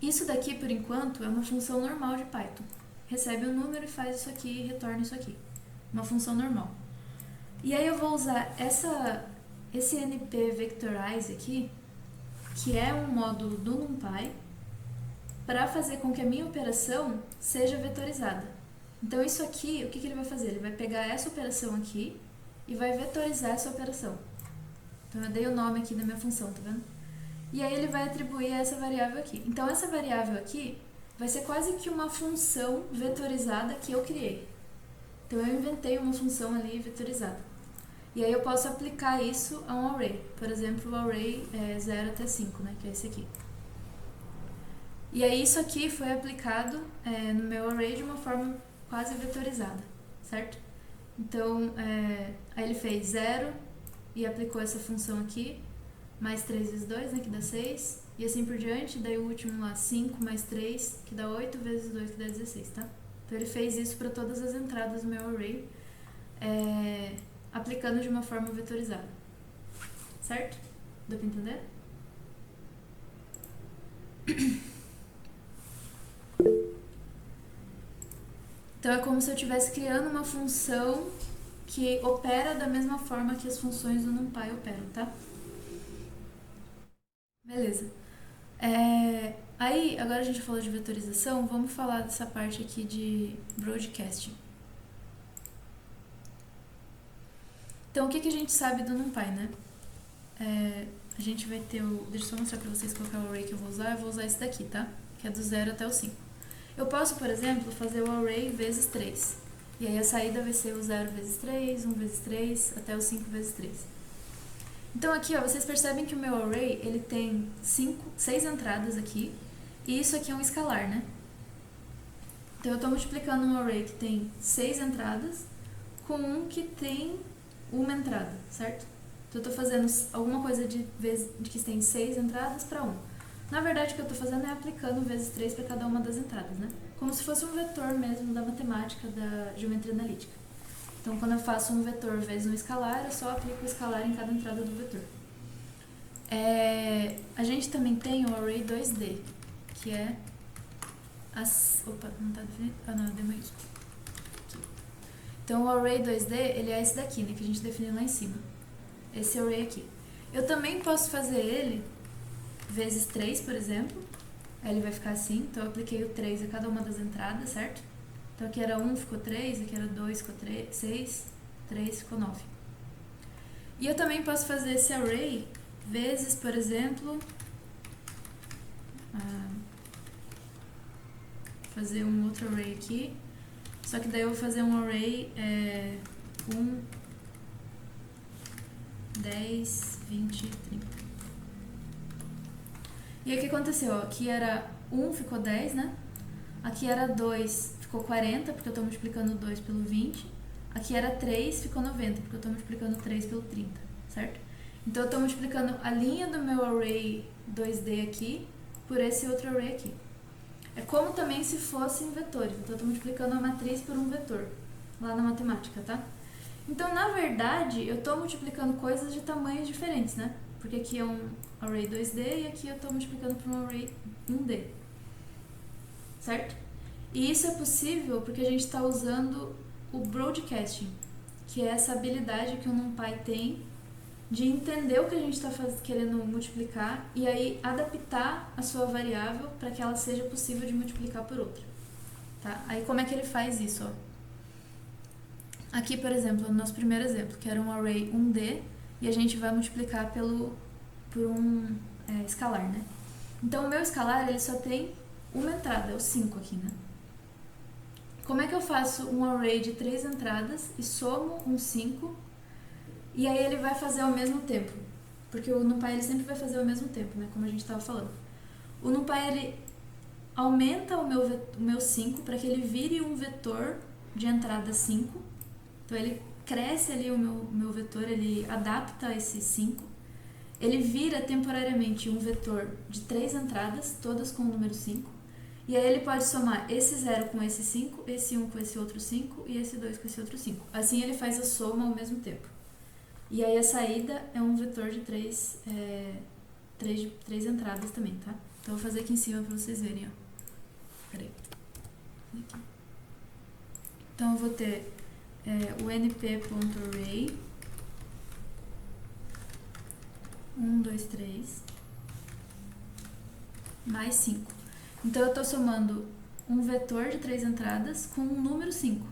Speaker 1: Isso daqui, por enquanto, é uma função normal de Python. Recebe um número e faz isso aqui e retorna isso aqui. Uma função normal. E aí eu vou usar esse np vectorize aqui, que é um módulo do NumPy, para fazer com que a minha operação seja vetorizada. Então isso aqui, o que ele vai fazer? Ele vai pegar essa operação aqui e vai vetorizar essa operação. Então eu dei o nome aqui da minha função, tá vendo? E aí ele vai atribuir essa variável aqui. Então essa variável aqui vai ser quase que uma função vetorizada que eu criei. Então eu inventei uma função ali vetorizada. E aí eu posso aplicar isso a um array. Por exemplo, o array 0 até 5, né, que é esse aqui. E aí isso aqui foi aplicado no meu array de uma forma quase vetorizada, certo? Então, aí ele fez 0 e aplicou essa função aqui, mais 3 vezes 2, né, que dá 6, e assim por diante. Daí o último lá, 5 mais 3, que dá 8, vezes 2, que dá 16, tá? Então ele fez isso para todas as entradas do meu array, aplicando de uma forma vetorizada, certo? Deu para entender? Então é como se eu estivesse criando uma função que opera da mesma forma que as funções do NumPy operam, tá? Beleza. Aí, agora a gente falou de vetorização, vamos falar dessa parte aqui de broadcasting. Então, o que a gente sabe do NumPy, né? A gente vai ter o... Deixa eu só mostrar pra vocês qual é o array que eu vou usar. Eu vou usar esse daqui, tá? Que é do 0 até o 5. Eu posso, por exemplo, fazer o array vezes 3. E aí a saída vai ser o 0 vezes 3, 1 vezes 3, até o 5 vezes 3. Então aqui, ó, vocês percebem que o meu array, ele tem 6 entradas aqui, e isso aqui é um escalar, né? Então eu estou multiplicando um array que tem 6 entradas com um que tem uma entrada, certo? Então eu estou fazendo alguma coisa de que tem 6 entradas para 1. Na verdade, o que eu estou fazendo é aplicando vezes 3 para cada uma das entradas, né? Como se fosse um vetor mesmo da matemática, da geometria analítica. Então, quando eu faço um vetor vezes um escalar, eu só aplico o escalar em cada entrada do vetor. A gente também tem o array 2D, que é... Opa, não tá definido? Ah, não, eu dei maiúsculo. Então, o array 2D, ele é esse daqui, né, que a gente definiu lá em cima. Esse array aqui. Eu também posso fazer ele vezes 3, por exemplo. Aí ele vai ficar assim. Então, eu apliquei o 3 a cada uma das entradas, certo? Então, aqui era 1, ficou 3. Aqui era 2, ficou 6. 3, ficou 9. E eu também posso fazer esse array vezes, por exemplo... fazer um outro array aqui. Só que daí eu vou fazer um array 1, 10, 20, 30. E aí o que aconteceu? Aqui era 1, ficou 10, né? Aqui era 2, ficou 40, porque eu estou multiplicando 2 pelo 20. Aqui era 3, ficou 90, porque eu estou multiplicando 3 pelo 30, certo? Então eu estou multiplicando a linha do meu array 2D aqui por esse outro array aqui. É como também se fossem vetores. Então eu estou multiplicando a matriz por um vetor, lá na matemática, tá? Então, na verdade, eu estou multiplicando coisas de tamanhos diferentes, né? Porque aqui é um array 2D e aqui eu estou multiplicando por um array 1D. Certo? E isso é possível porque a gente está usando o broadcasting, que é essa habilidade que o NumPy tem de entender o que a gente está querendo multiplicar e aí adaptar a sua variável para que ela seja possível de multiplicar por outra. Tá? Aí como é que ele faz isso? Ó? Aqui, por exemplo, no nosso primeiro exemplo, que era um array 1D, e a gente vai multiplicar por um escalar, né? Então, o meu escalar, ele só tem uma entrada, é o 5 aqui, né? Como é que eu faço um array de 3 entradas e somo um 5, e aí ele vai fazer ao mesmo tempo? Porque o NumPy, ele sempre vai fazer ao mesmo tempo, né? Como a gente estava falando. O NumPy, ele aumenta o meu 5 para que ele vire um vetor de entrada 5. Então, ele cresce ali o meu vetor, ele adapta esse 5. Ele vira temporariamente um vetor de 3 entradas, todas com o número 5. E aí ele pode somar esse 0 com esse 5, esse 1 com esse outro 5 e esse 2 com esse outro 5. Assim ele faz a soma ao mesmo tempo. E aí a saída é um vetor de 3 entradas também, tá? Então eu vou fazer aqui em cima pra vocês verem, ó. Peraí. Aqui. Então eu vou ter o np.array 1, 2, 3 mais 5. Então eu estou somando um vetor de 3 entradas com um número 5.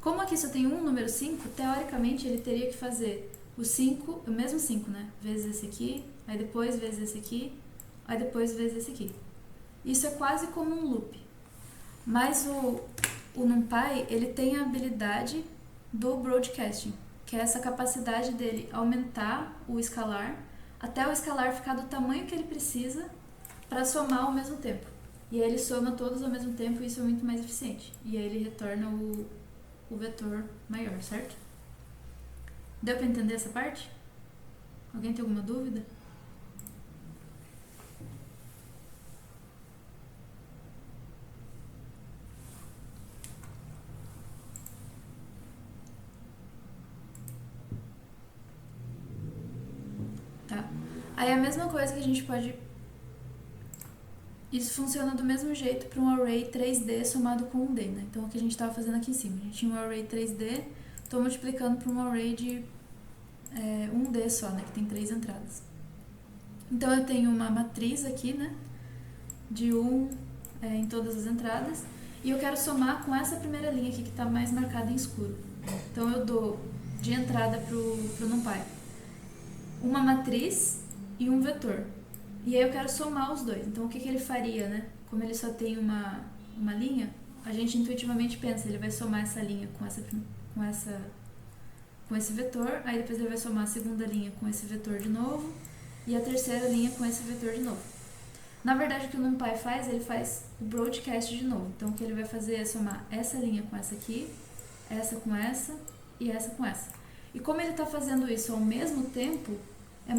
Speaker 1: Como aqui só tem um número 5, teoricamente ele teria que fazer o mesmo 5, né? Vezes esse aqui, aí depois vezes esse aqui, aí depois vezes esse aqui. Isso é quase como um loop. Mas o NumPy, ele tem a habilidade do broadcasting, que é essa capacidade dele aumentar o escalar até o escalar ficar do tamanho que ele precisa para somar ao mesmo tempo. E aí ele soma todos ao mesmo tempo e isso é muito mais eficiente. E aí ele retorna o vetor maior, certo? Deu para entender essa parte? Alguém tem alguma dúvida? Tá. Aí a mesma coisa que a gente pode... Isso funciona do mesmo jeito para um array 3D somado com um D, né? Então o que a gente estava fazendo aqui em cima. A gente tinha um array 3D, estou multiplicando por um array de um D só, né? Que tem 3 entradas. Então eu tenho uma matriz aqui, né? De 1 em todas as entradas. E eu quero somar com essa primeira linha aqui que está mais marcada em escuro. Então eu dou de entrada pro NumPy uma matriz e um vetor. E aí eu quero somar os dois. Então o que ele faria, né? Como ele só tem uma linha, a gente intuitivamente pensa, ele vai somar essa linha com esse vetor, aí depois ele vai somar a segunda linha com esse vetor de novo, e a terceira linha com esse vetor de novo. Na verdade, o que o NumPy faz, ele faz o broadcast de novo. Então o que ele vai fazer é somar essa linha com essa aqui, essa com essa e essa com essa. E como ele está fazendo isso ao mesmo tempo, é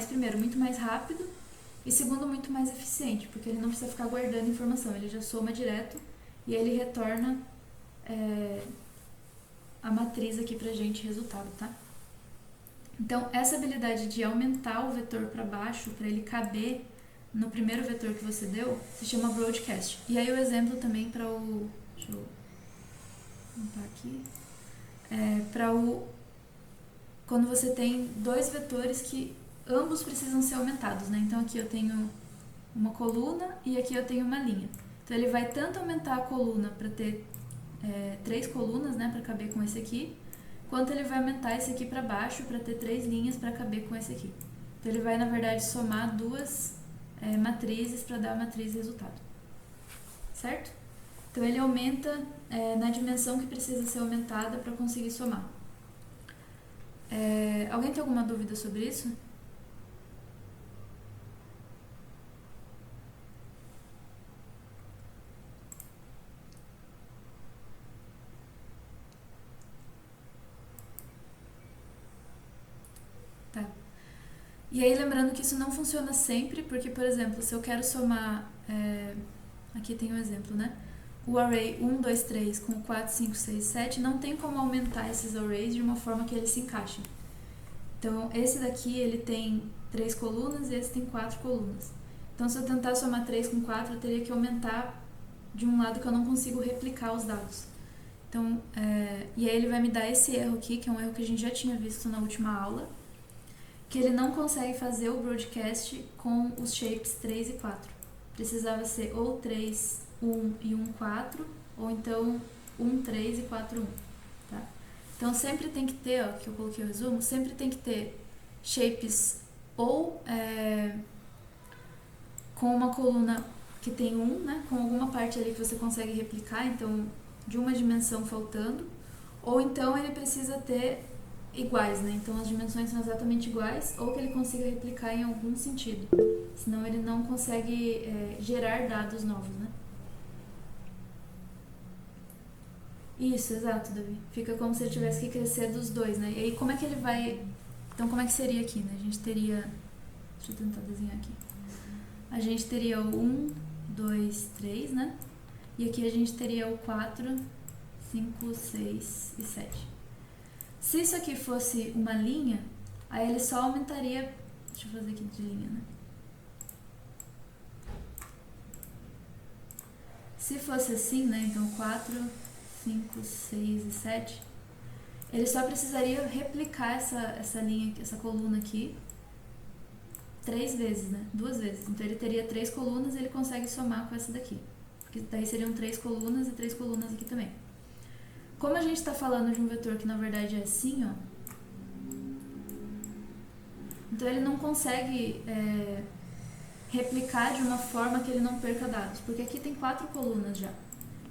Speaker 1: primeiro, muito mais rápido, e segundo, muito mais eficiente, porque ele não precisa ficar guardando informação, ele já soma direto e aí ele retorna a matriz aqui pra gente, resultado, tá? Então, essa habilidade de aumentar o vetor para baixo, para ele caber no primeiro vetor que você deu, se chama broadcast. E aí o exemplo também para o... Deixa eu montar aqui. Quando você tem dois vetores que ambos precisam ser aumentados, né? Então aqui eu tenho uma coluna e aqui eu tenho uma linha. Então ele vai tanto aumentar a coluna para ter 3 colunas, né, para caber com esse aqui, quanto ele vai aumentar esse aqui para baixo para ter 3 linhas para caber com esse aqui. Então ele vai, na verdade, somar duas matrizes para dar a matriz resultado. Certo? Então ele aumenta na dimensão que precisa ser aumentada para conseguir somar. Alguém tem alguma dúvida sobre isso? Tá. E aí lembrando que isso não funciona sempre, porque, por exemplo, se eu quero somar... aqui tem um exemplo, né? O array 1, 2, 3 com 4, 5, 6, 7 não tem como aumentar esses arrays de uma forma que eles se encaixem. Então, esse daqui ele tem 3 colunas e esse tem 4 colunas. Então, se eu tentar somar 3 com 4, eu teria que aumentar de um lado que eu não consigo replicar os dados. Então, e aí ele vai me dar esse erro aqui, que é um erro que a gente já tinha visto na última aula, que ele não consegue fazer o broadcast com os shapes 3 e 4. Precisava ser ou 3, 1 e 1, 4, ou então 1, 3 e 4, 1. Tá? Então sempre tem que ter, ó, que eu coloquei o resumo, sempre tem que ter shapes ou com uma coluna que tem 1, né, com alguma parte ali que você consegue replicar, então de uma dimensão faltando, ou então ele precisa ter iguais, né? Então as dimensões são exatamente iguais, ou que ele consiga replicar em algum sentido. Senão ele não consegue gerar dados novos, né? Isso, exato, Davi. Fica como se ele tivesse que crescer dos dois, né? E aí como é que ele vai... Então como é que seria aqui, né? A gente teria... Deixa eu tentar desenhar aqui. A gente teria o 1, 2, 3, né? E aqui a gente teria o 4, 5, 6 e 7. Se isso aqui fosse uma linha, aí ele só aumentaria... Deixa eu fazer aqui de linha, né? Se fosse assim, né, então 4, 5, 6 e 7, ele só precisaria replicar essa linha, essa coluna aqui, 3 vezes, né, 2 vezes. Então ele teria 3 colunas e ele consegue somar com essa daqui. Porque daí seriam 3 colunas e 3 colunas aqui também. Como a gente está falando de um vetor que na verdade é assim, ó, então ele não consegue replicar de uma forma que ele não perca dados, porque aqui tem 4 colunas já.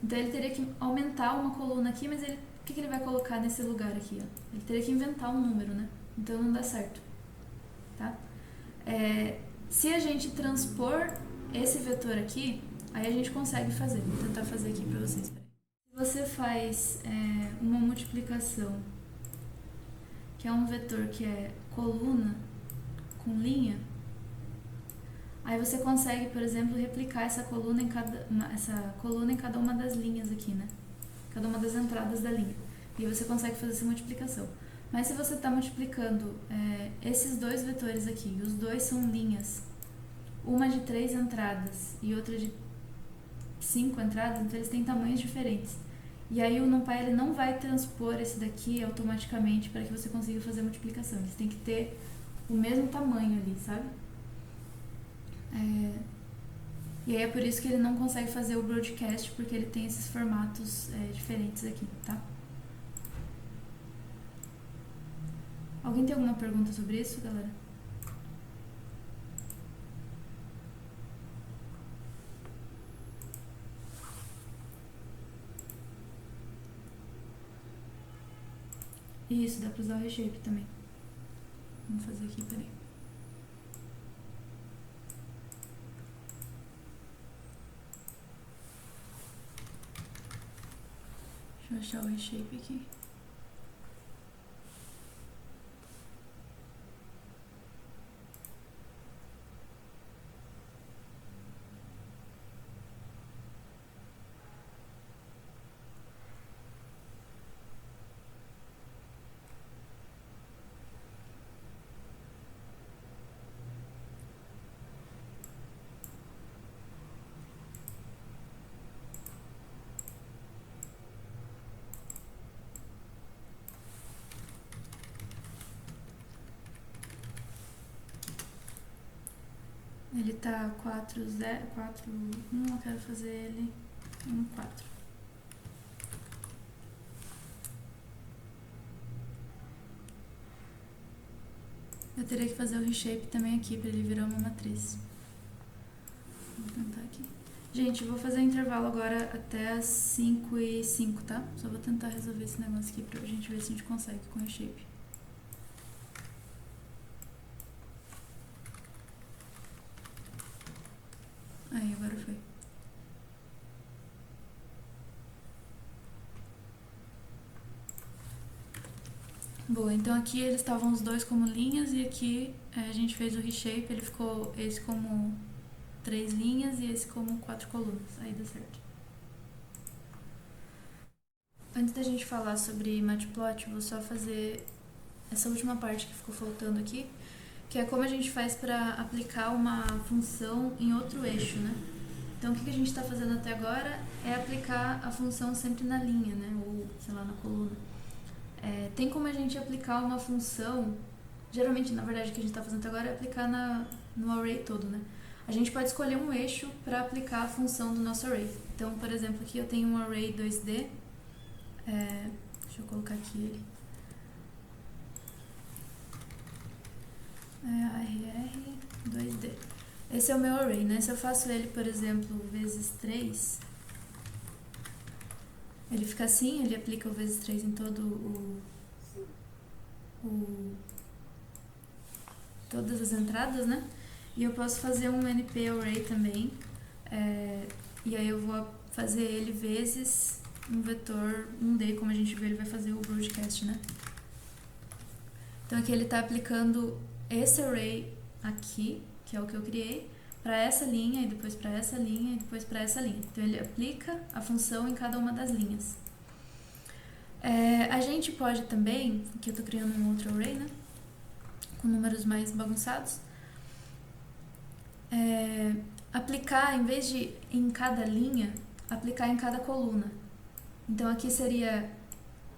Speaker 1: Então ele teria que aumentar uma coluna aqui, mas o que ele vai colocar nesse lugar aqui? Ó? Ele teria que inventar um número, né? Então não dá certo. Tá? Se a gente transpor esse vetor aqui, aí a gente consegue fazer. Vou tentar fazer aqui para vocês. Se você faz uma multiplicação, que é um vetor que é coluna com linha, aí você consegue, por exemplo, replicar essa coluna em cada uma das linhas aqui, né? Cada uma das entradas da linha. E aí você consegue fazer essa multiplicação. Mas se você está multiplicando esses dois vetores aqui, e os dois são linhas, uma de 3 entradas e outra de 5 entradas, então eles têm tamanhos diferentes. E aí o NumPy ele não vai transpor esse daqui automaticamente para que você consiga fazer a multiplicação. Eles têm que ter o mesmo tamanho ali, sabe? E aí é por isso que ele não consegue fazer o broadcast, porque ele tem esses formatos diferentes aqui, tá? Alguém tem alguma pergunta sobre isso, galera? Isso, dá pra usar o reshape também. Vamos fazer aqui, peraí. Deixa eu achar o reshape aqui. Ele tá 4, 0, 4, 1, eu quero fazer ele 1, 4. Eu teria que fazer o reshape também aqui pra ele virar uma matriz. Vou tentar aqui. Gente, eu vou fazer intervalo agora até as 5h05, tá? Só vou tentar resolver esse negócio aqui pra gente ver se a gente consegue com o reshape. Aí, agora foi. Boa, então aqui eles estavam os dois como linhas e aqui a gente fez o reshape, ele ficou esse como 3 linhas e esse como 4 colunas. Aí deu certo. Antes da gente falar sobre Matplotlib, eu vou só fazer essa última parte que ficou faltando aqui, que é como a gente faz para aplicar uma função em outro eixo, né? Então, o que a gente está fazendo até agora é aplicar a função sempre na linha, né? Ou, sei lá, na coluna. Tem como a gente aplicar uma função, geralmente, na verdade, o que a gente está fazendo até agora é aplicar no array todo, né? A gente pode escolher um eixo para aplicar a função do nosso array. Então, por exemplo, aqui eu tenho um array 2D. Deixa eu colocar aqui ele. ARR 2D. Esse é o meu array, né? Se eu faço ele, por exemplo, vezes 3, ele fica assim, ele aplica o vezes 3 em todas as entradas, né? E eu posso fazer um NP array também, e aí eu vou fazer ele vezes um vetor 1D, como a gente viu, ele vai fazer o broadcast, né? Então aqui ele está aplicando esse array aqui, que é o que eu criei, para essa linha, e depois para essa linha, e depois para essa linha. Então ele aplica a função em cada uma das linhas. A gente pode também, aqui eu estou criando um outro array, né, com números mais bagunçados, aplicar, em vez de em cada linha, aplicar em cada coluna. Então aqui seria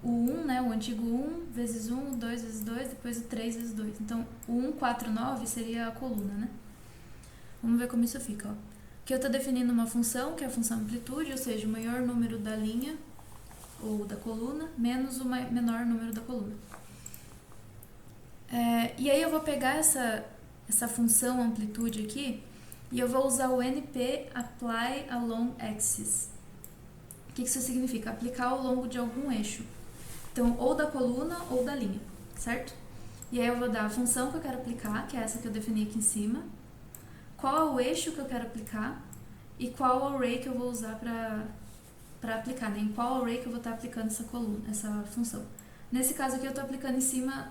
Speaker 1: o 1, né, o antigo 1 vezes 1, o 2 vezes 2, depois o 3 vezes 2. Então o 1, 4, 9 seria a coluna, né? Vamos ver como isso fica, ó. Aqui eu estou definindo uma função, que é a função amplitude, ou seja, o maior número da linha ou da coluna menos o menor número da coluna. E aí eu vou pegar essa função amplitude aqui e eu vou usar o NP apply along axis. O que isso significa? Aplicar ao longo de algum eixo. Então, ou da coluna ou da linha, certo? E aí eu vou dar a função que eu quero aplicar, que é essa que eu defini aqui em cima, qual é o eixo que eu quero aplicar e qual array que eu vou usar para aplicar, né? Em qual array que eu vou estar aplicando essa função. Nesse caso aqui eu estou aplicando em cima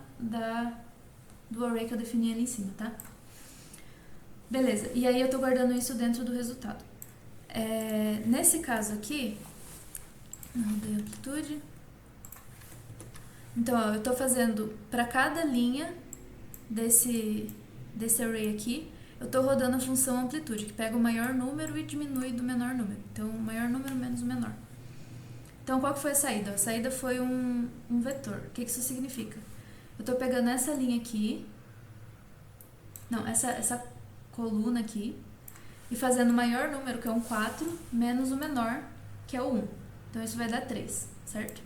Speaker 1: do array que eu defini ali em cima, tá? Beleza, e aí eu estou guardando isso dentro do resultado. Nesse caso aqui, eu mudei a amplitude. Então, ó, eu estou fazendo para cada linha desse array aqui, eu estou rodando a função amplitude, que pega o maior número e diminui do menor número. Então, o maior número menos o menor. Então, qual que foi a saída? A saída foi um vetor. O que isso significa? Eu estou pegando essa linha aqui, não, essa coluna aqui, e fazendo o maior número, que é um 4, menos o menor, que é o 1. Então, isso vai dar 3, certo?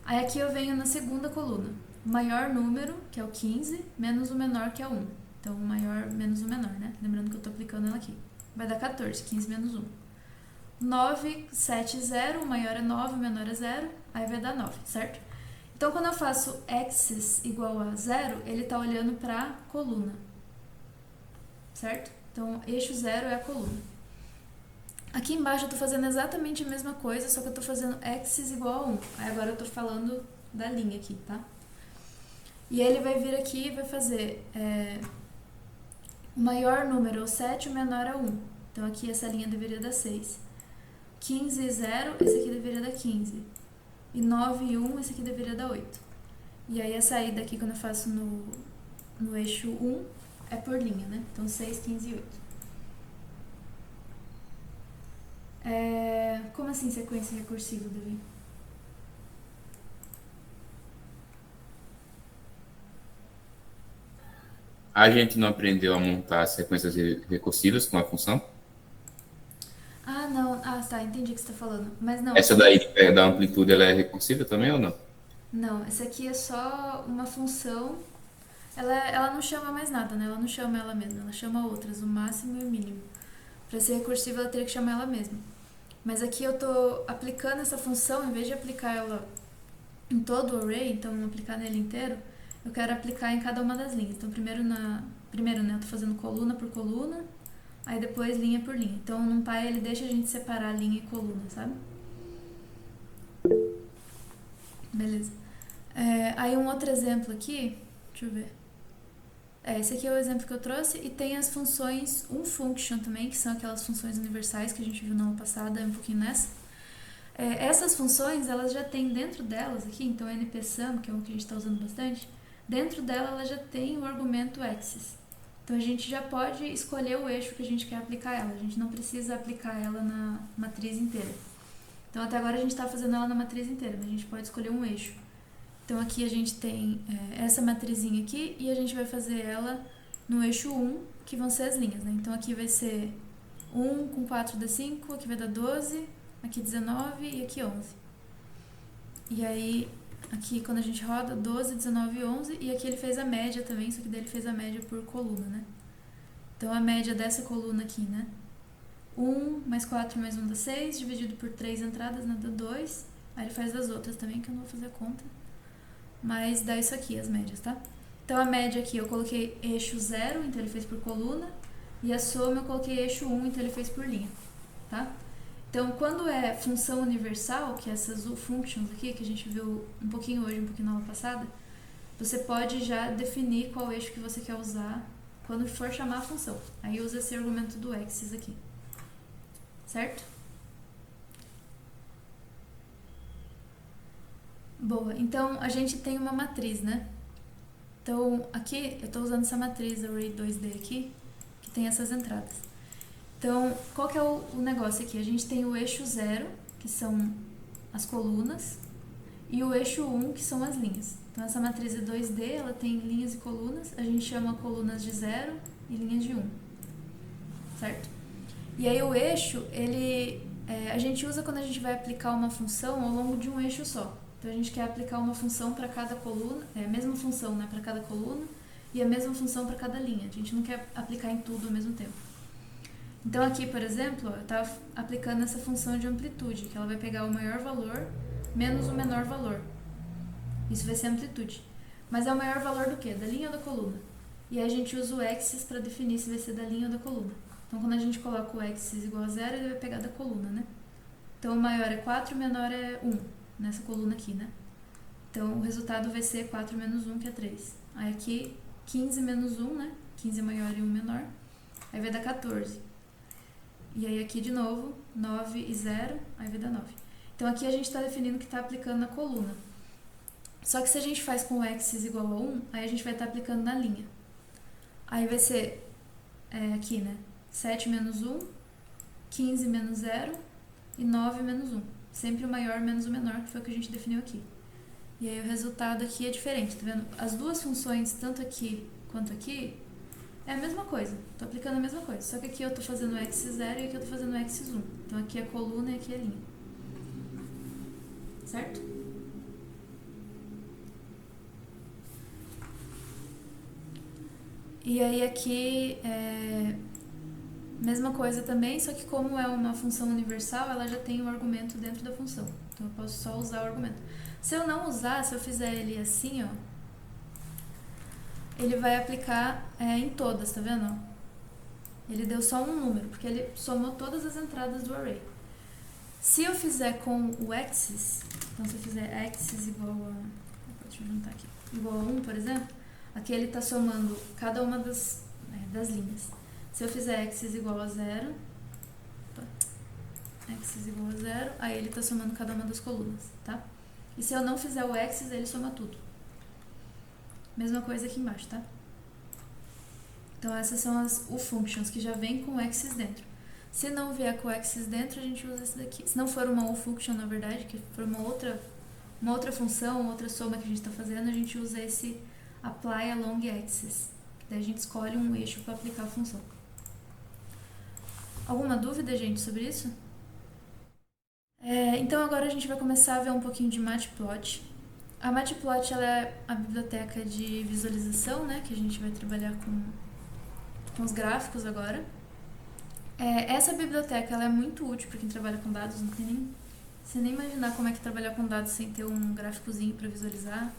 Speaker 1: Aí aqui eu venho na segunda coluna. O maior número, que é o 15, menos o menor, que é o 1. Então, o maior menos o menor, né? Lembrando que eu estou aplicando ela aqui. Vai dar 14, 15 menos 1. 9, 7, 0. O maior é 9, o menor é 0. Aí vai dar 9, certo? Então, quando eu faço axis igual a 0, ele está olhando para a coluna. Certo? Então, eixo 0 é a coluna. Aqui embaixo eu estou fazendo exatamente a mesma coisa, só que eu estou fazendo axis igual a 1. Aí agora eu estou falando da linha aqui, tá? E ele vai vir aqui e vai fazer o maior número é o 7, o menor é o 1. Então aqui essa linha deveria dar 6. 15 e 0, esse aqui deveria dar 15. E 9 e 1, esse aqui deveria dar 8. E aí a saída aqui, quando eu faço no eixo 1, é por linha, né? Então 6, 15 e 8. Como assim sequência recursiva, Davi?
Speaker 2: A gente não aprendeu a montar sequências recursivas com a função?
Speaker 1: Ah, não. Ah, tá, entendi o que você está falando. Mas não,
Speaker 2: Essa daí da amplitude, ela é recursiva também ou não?
Speaker 1: Não, essa aqui é só uma função. Ela não chama mais nada, né? Ela não chama ela mesma, ela chama outras, o máximo e o mínimo. Para ser recursiva, ela teria que chamar ela mesma. Mas aqui eu tô aplicando essa função, em vez de aplicar ela em todo o array, então aplicar nele inteiro, eu quero aplicar em cada uma das linhas. Então primeiro, né, eu tô fazendo coluna por coluna, aí depois linha por linha. Então no NumPy ele deixa a gente separar linha e coluna, sabe? Beleza. Aí um outro exemplo aqui, deixa eu ver. Esse aqui é o exemplo que eu trouxe, e tem as funções unfunction também, que são aquelas funções universais que a gente viu na aula passada, um pouquinho nessa. Essas funções, elas já tem dentro delas aqui, então npsum, que é o que a gente está usando bastante, dentro dela ela já tem o argumento axis. Então a gente já pode escolher o eixo que a gente quer aplicar ela, a gente não precisa aplicar ela na matriz inteira. Então até agora a gente está fazendo ela na matriz inteira, mas a gente pode escolher um eixo. Então aqui a gente tem essa matrizinha aqui e a gente vai fazer ela no eixo 1, que vão ser as linhas, né? Então aqui vai ser 1 com 4 dá 5, aqui vai dar 12, aqui 19 e aqui 11. E aí, aqui quando a gente roda, 12, 19 e 11, e aqui ele fez a média também, só que daí ele fez a média por coluna, né? Então a média dessa coluna aqui, né? 1 mais 4 mais 1 dá 6, dividido por 3 entradas, né? Dá 2. Aí ele faz das outras também, que eu não vou fazer a conta. Mas dá isso aqui, as médias, tá? Então a média aqui eu coloquei eixo 0, então ele fez por coluna. E a soma eu coloquei eixo 1, então ele fez por linha, tá? Então quando é função universal, que é essas functions aqui, que a gente viu um pouquinho hoje, um pouquinho na aula passada, você pode já definir qual eixo que você quer usar quando for chamar a função. Aí usa esse argumento do axis aqui, certo? Boa, então a gente tem uma matriz, né? Então aqui eu estou usando essa matriz Array 2D aqui, que tem essas entradas. Então, qual que é o negócio aqui? A gente tem o eixo 0, que são as colunas, e o eixo 1, que são as linhas. Então, essa matriz é 2D, ela tem linhas e colunas. A gente chama colunas de 0 e linhas de 1, certo? E aí o eixo, a gente usa quando a gente vai aplicar uma função ao longo de um eixo só. Então, a gente quer aplicar uma função para cada coluna, a mesma função, né, para cada coluna, e a mesma função para cada linha. A gente não quer aplicar em tudo ao mesmo tempo. Então aqui, por exemplo, eu estava aplicando essa função de amplitude, que ela vai pegar o maior valor menos o menor valor. Isso vai ser amplitude. Mas é o maior valor do quê? Da linha ou da coluna? E aí a gente usa o axis para definir se vai ser da linha ou da coluna. Então quando a gente coloca o axis igual a 0, ele vai pegar da coluna, né? Então o maior é 4 e o menor é 1, nessa coluna aqui, né? Então o resultado vai ser 4 menos 1, que é 3. Aí aqui, 15 menos 1, né? 15 é maior e 1 menor. Aí vai dar 14. E aí aqui de novo, 9 e 0, aí vai dar 9. Então aqui a gente está definindo que está aplicando na coluna. Só que se a gente faz com o axis igual a 1, aí a gente vai estar aplicando na linha. Aí vai ser aqui, né? 7 menos 1, 15 menos 0 e 9 menos 1. Sempre o maior menos o menor, que foi o que a gente definiu aqui. E aí o resultado aqui é diferente, tá vendo? As duas funções, tanto aqui quanto aqui, é a mesma coisa, tô aplicando a mesma coisa, só que aqui eu tô fazendo x0 e aqui eu tô fazendo x1. Então aqui é coluna e aqui é linha. Certo? E aí aqui mesma coisa também, só que como é uma função universal, ela já tem o argumento dentro da função. Então eu posso só usar o argumento. Se eu não usar, se eu fizer ele assim, ó, ele vai aplicar em todas, tá vendo? Ele deu só um número, porque ele somou todas as entradas do array. Se eu fizer com o axis, então se eu fizer axis igual a... Deixa eu juntar aqui. Igual a 1, por exemplo, aqui ele está somando cada uma das linhas. Se eu fizer axis igual a 0, axis igual a 0, aí ele está somando cada uma das colunas, tá? E se eu não fizer o axis, ele soma tudo. Mesma coisa aqui embaixo, tá? Então essas são as functions que já vem com o axis dentro. Se não vier com o axis dentro, a gente usa esse daqui. Se não for uma function, na verdade, que for uma outra função, outra soma que a gente está fazendo, a gente usa esse apply along axis. Daí a gente escolhe um eixo para aplicar a função. Alguma dúvida, gente, sobre isso? Então agora a gente vai começar a ver um pouquinho de Matplotlib. A Matplotlib ela é a biblioteca de visualização, né, que a gente vai trabalhar com os gráficos agora. Essa biblioteca ela é muito útil para quem trabalha com dados, não tem nem você nem imaginar como é que trabalhar com dados sem ter um gráficozinho para visualizar.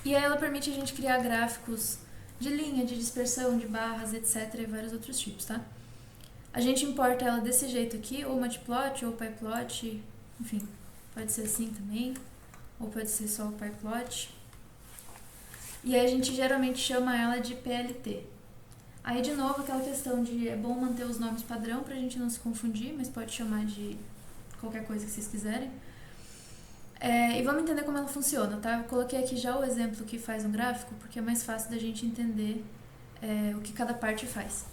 Speaker 1: E aí ela permite a gente criar gráficos de linha, de dispersão, de barras, etc. e vários outros tipos, tá? A gente importa ela desse jeito aqui, ou Matplotlib, ou PyPlot, enfim, pode ser assim também, ou pode ser só o PyPlot. E aí a gente geralmente chama ela de PLT. Aí de novo aquela questão de é bom manter os nomes padrão pra gente não se confundir, mas pode chamar de qualquer coisa que vocês quiserem. E vamos entender como ela funciona, tá? Eu coloquei aqui já o exemplo que faz um gráfico, porque é mais fácil da gente entender o que cada parte faz.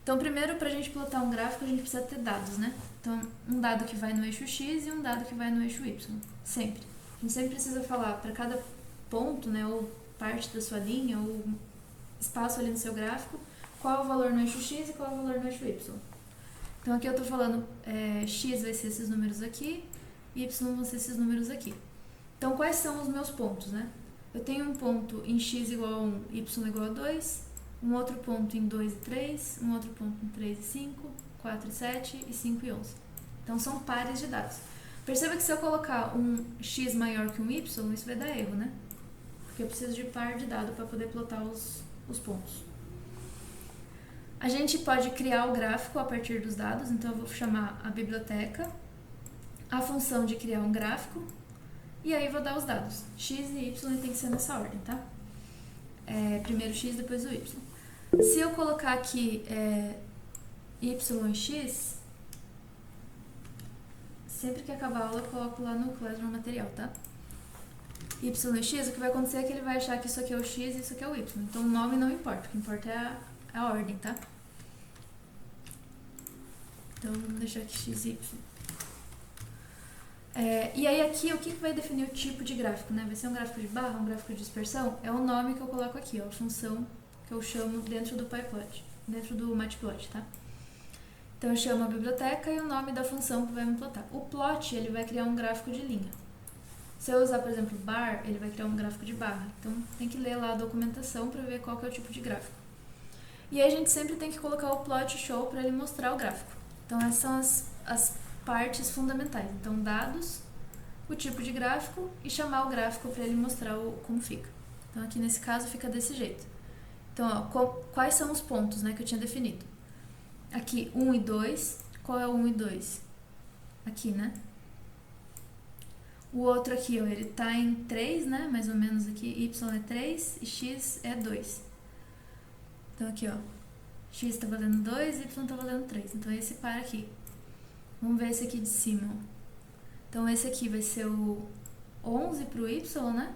Speaker 1: Então, primeiro, para a gente plotar um gráfico, a gente precisa ter dados, né? Então, um dado que vai no eixo X e um dado que vai no eixo Y, sempre. A gente sempre precisa falar para cada ponto, né, ou parte da sua linha, ou espaço ali no seu gráfico, qual é o valor no eixo X e qual é o valor no eixo Y. Então, aqui eu estou falando X vai ser esses números aqui, Y vão ser esses números aqui. Então, quais são os meus pontos, né? Eu tenho um ponto em X igual a 1, Y igual a 2, um outro ponto em 2 e 3, um outro ponto em 3 e 5, 4 e 7 e 5 e 11. Então, são pares de dados. Perceba que se eu colocar um X maior que um Y, isso vai dar erro, né? Porque eu preciso de par de dado para poder plotar os pontos. A gente pode criar o gráfico a partir dos dados, então eu vou chamar a biblioteca, a função de criar um gráfico, e aí vou dar os dados. X e Y tem que ser nessa ordem, tá? Primeiro X, depois o Y. Se eu colocar aqui Y e X, sempre que acabar a aula eu coloco lá no Classroom material, tá? Y e X, o que vai acontecer é que ele vai achar que isso aqui é o X e isso aqui é o Y. Então o nome não importa, o que importa é a ordem, tá? Então, vamos deixar aqui x, y. E aí aqui, o que vai definir o tipo de gráfico, né? Vai ser um gráfico de barra, um gráfico de dispersão? É o nome que eu coloco aqui, ó, a função que eu chamo dentro do PyPlot, dentro do Matplotlib, tá? Então, eu chamo a biblioteca e o nome da função que vai me plotar. O plot, ele vai criar um gráfico de linha. Se eu usar, por exemplo, bar, ele vai criar um gráfico de barra. Então, tem que ler lá a documentação para ver qual que é o tipo de gráfico. E aí, a gente sempre tem que colocar o plot show para ele mostrar o gráfico. Então, essas são as partes fundamentais. Então, dados, o tipo de gráfico e chamar o gráfico para ele mostrar como fica. Então, aqui nesse caso, fica desse jeito. Então, ó, quais são os pontos, né, que eu tinha definido? Aqui, 1 e 2. Qual é o 1 e 2? Aqui, né? O outro aqui, ó, ele tá em 3, né? Mais ou menos aqui. Y é 3 e X é 2. Então, aqui, ó. X tá valendo 2 e Y tá valendo 3. Então, esse par aqui. Vamos ver esse aqui de cima, ó. Então, esse aqui vai ser o 11 pro Y, né?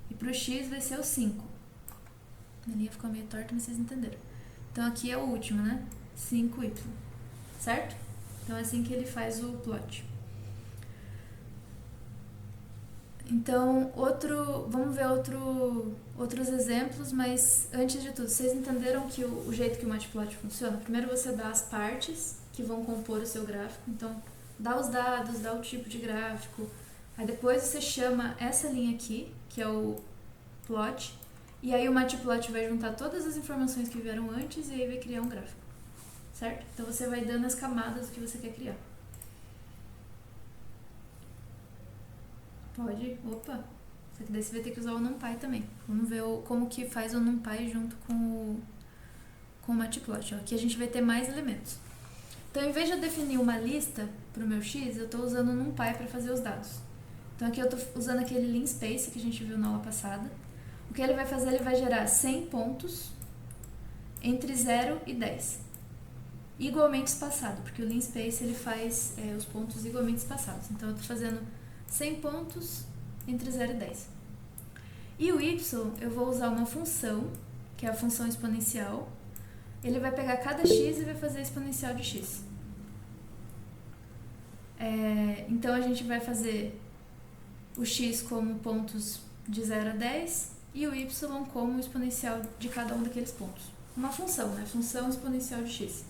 Speaker 1: E pro X vai ser o 5. A linha ficou meio torta, mas vocês entenderam. Então, aqui é o último, né? 5Y. Certo? Então, é assim que ele faz o plot. Então, vamos ver outros exemplos, mas antes de tudo, vocês entenderam que o jeito que o Matplotlib funciona? Primeiro você dá as partes que vão compor o seu gráfico, então dá os dados, dá o tipo de gráfico, aí depois você chama essa linha aqui, que é o plot, e aí o Matplotlib vai juntar todas as informações que vieram antes e aí vai criar um gráfico, certo? Então você vai dando as camadas do que você quer criar. Pode, opa, só que daí você vai ter que usar o NumPy também. Vamos ver como que faz o NumPy junto com o Matplotlib. Aqui a gente vai ter mais elementos. Então, em vez de eu definir uma lista para o meu x, eu estou usando o NumPy para fazer os dados. Então, aqui eu estou usando aquele linspace que a gente viu na aula passada. O que ele vai fazer? Ele vai gerar 100 pontos entre 0 e 10. Igualmente espaçado, porque o linspace ele faz os pontos igualmente espaçados. Então, eu estou fazendo 100 pontos entre 0 e 10. E o y, eu vou usar uma função, que é a função exponencial. Ele vai pegar cada x e vai fazer a exponencial de x. Então, a gente vai fazer o x como pontos de 0 a 10 e o y como o exponencial de cada um daqueles pontos. Uma função, né? Função exponencial de x.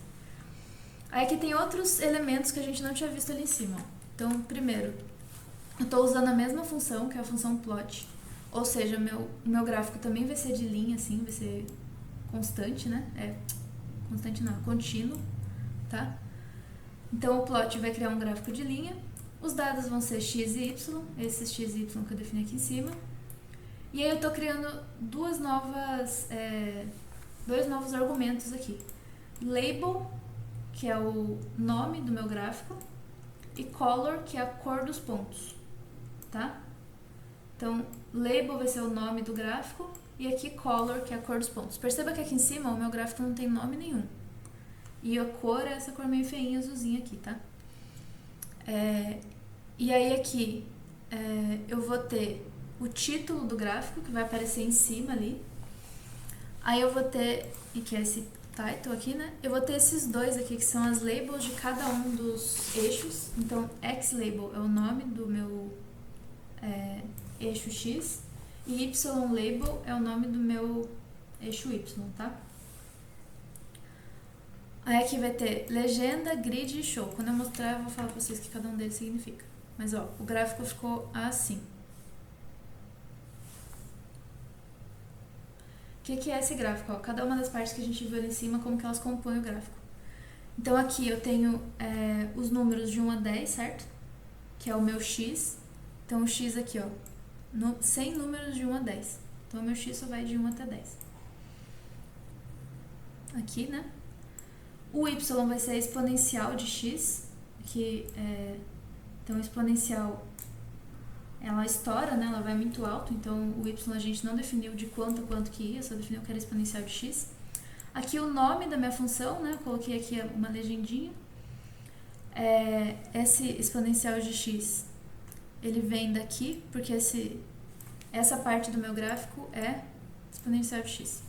Speaker 1: Aí aqui tem outros elementos que a gente não tinha visto ali em cima. Então, primeiro, eu estou usando a mesma função, que é a função plot. Ou seja, meu gráfico também vai ser de linha, assim, vai ser constante, né? Constante não, contínuo, tá? Então, o plot vai criar um gráfico de linha. Os dados vão ser x e y, esses x e y que eu defini aqui em cima. E aí eu estou criando dois novos argumentos aqui. Label, que é o nome do meu gráfico, e color, que é a cor dos pontos, tá? Então, label vai ser o nome do gráfico e aqui color, que é a cor dos pontos. Perceba que aqui em cima o meu gráfico não tem nome nenhum. E a cor é essa cor meio feinha, azulzinha aqui, tá? E aí aqui eu vou ter o título do gráfico, que vai aparecer em cima ali. Aí eu vou ter, e que é esse title aqui, né? Eu vou ter esses dois aqui, que são as labels de cada um dos eixos. Então, xLabel é o nome do meu eixo X e YLabel é o nome do meu eixo Y, tá? Aí aqui vai ter legenda, grid e show. Quando eu mostrar, eu vou falar pra vocês o que cada um deles significa. Mas, ó, o gráfico ficou assim. O que é esse gráfico? Ó, cada uma das partes que a gente viu ali em cima, como que elas compõem o gráfico. Então, aqui eu tenho os números de 1 a 10, certo? Que é o meu X. Então, o X aqui, ó, 100 números de 1 a 10. Então, o meu X só vai de 1 até 10. Aqui, né? O Y vai ser a exponencial de X, então, a exponencial, ela estoura, né? Ela vai muito alto, então o Y a gente não definiu de quanto a quanto que ia, só definiu que era exponencial de X. Aqui o nome da minha função, né? Eu coloquei aqui uma legendinha. Esse exponencial de X, ele vem daqui, porque essa parte do meu gráfico é exponencial de X.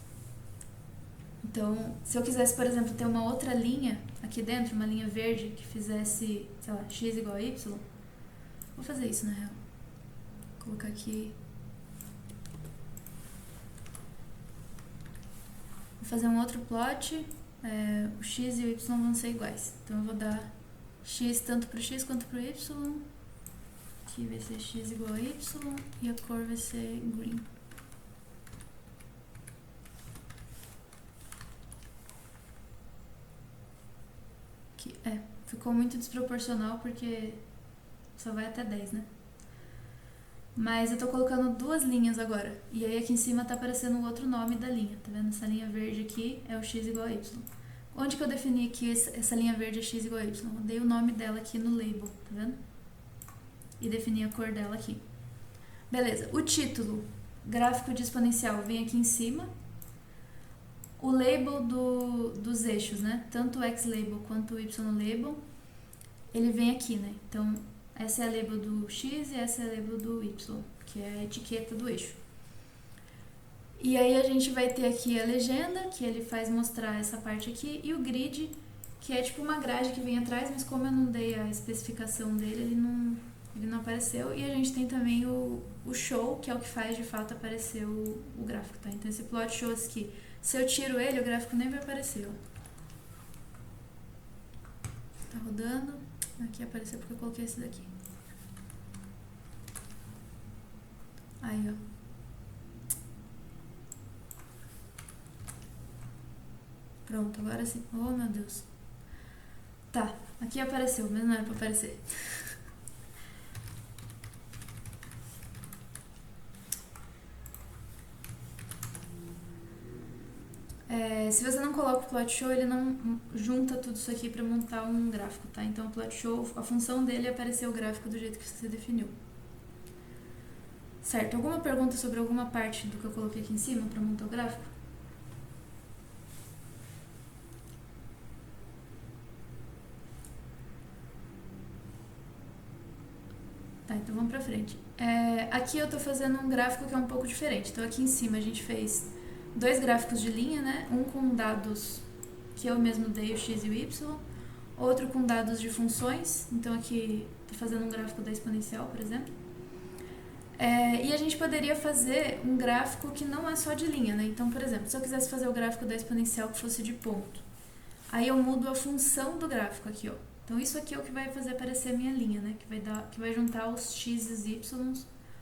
Speaker 1: Então, se eu quisesse, por exemplo, ter uma outra linha aqui dentro, uma linha verde que fizesse, sei lá, x igual a y, vou fazer isso na real. Vou colocar aqui. Vou fazer um outro plot, o x e o y vão ser iguais. Então eu vou dar x tanto para o x quanto para o y. Aqui vai ser x igual a y e a cor vai ser green. Aqui, ficou muito desproporcional porque só vai até 10, né? Mas eu tô colocando duas linhas agora. E aí aqui em cima tá aparecendo o outro nome da linha. Tá vendo? Essa linha verde aqui é o x igual a y. Onde que eu defini que essa linha verde é x igual a y? Eu dei o nome dela aqui no label, tá vendo? E defini a cor dela aqui. Beleza. O título, gráfico de exponencial, vem aqui em cima. O label dos eixos, né? Tanto o x-label quanto o y-label, ele vem aqui, né? Então, essa é a label do x e essa é a label do y, que é a etiqueta do eixo. E aí a gente vai ter aqui a legenda, que ele faz mostrar essa parte aqui, e o grid, que é tipo uma grade que vem atrás, mas como eu não dei a especificação dele, ele não apareceu. E a gente tem também o show, que é o que faz de fato aparecer o gráfico, tá? Então esse plot shows aqui, se eu tiro ele, o gráfico nem vai aparecer, ó. Tá rodando. Aqui apareceu porque eu coloquei esse daqui. Aí, ó. Pronto, agora sim. Oh, meu Deus. Tá, aqui apareceu, mas não era pra aparecer. Se você não coloca o plot show, ele não junta tudo isso aqui pra montar um gráfico, tá? Então o plot show, a função dele é aparecer o gráfico do jeito que você definiu. Certo, alguma pergunta sobre alguma parte do que eu coloquei aqui em cima pra montar o gráfico? Tá, então vamos pra frente. Aqui eu tô fazendo um gráfico que é um pouco diferente. Então aqui em cima a gente fez dois gráficos de linha, né? Um com dados que eu mesmo dei, o x e o y. Outro com dados de funções. Então aqui tô fazendo um gráfico da exponencial, por exemplo. E a gente poderia fazer um gráfico que não é só de linha, né? Então, por exemplo, se eu quisesse fazer o gráfico da exponencial que fosse de ponto, aí eu mudo a função do gráfico aqui, ó. Então isso aqui é o que vai fazer aparecer a minha linha, né? Que vai juntar os x e os y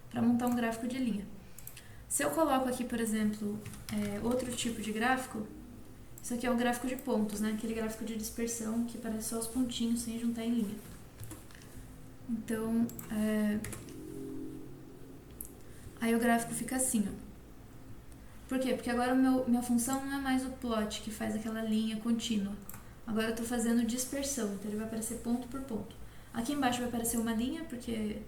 Speaker 1: para montar um gráfico de linha. Se eu coloco aqui, por exemplo, outro tipo de gráfico, isso aqui é o gráfico de pontos, né? Aquele gráfico de dispersão que parece só os pontinhos sem juntar em linha. Então, aí o gráfico fica assim, ó. Por quê? Porque agora minha função não é mais o plot que faz aquela linha contínua. Agora eu tô fazendo dispersão, então ele vai aparecer ponto por ponto. Aqui embaixo vai aparecer uma linha, porque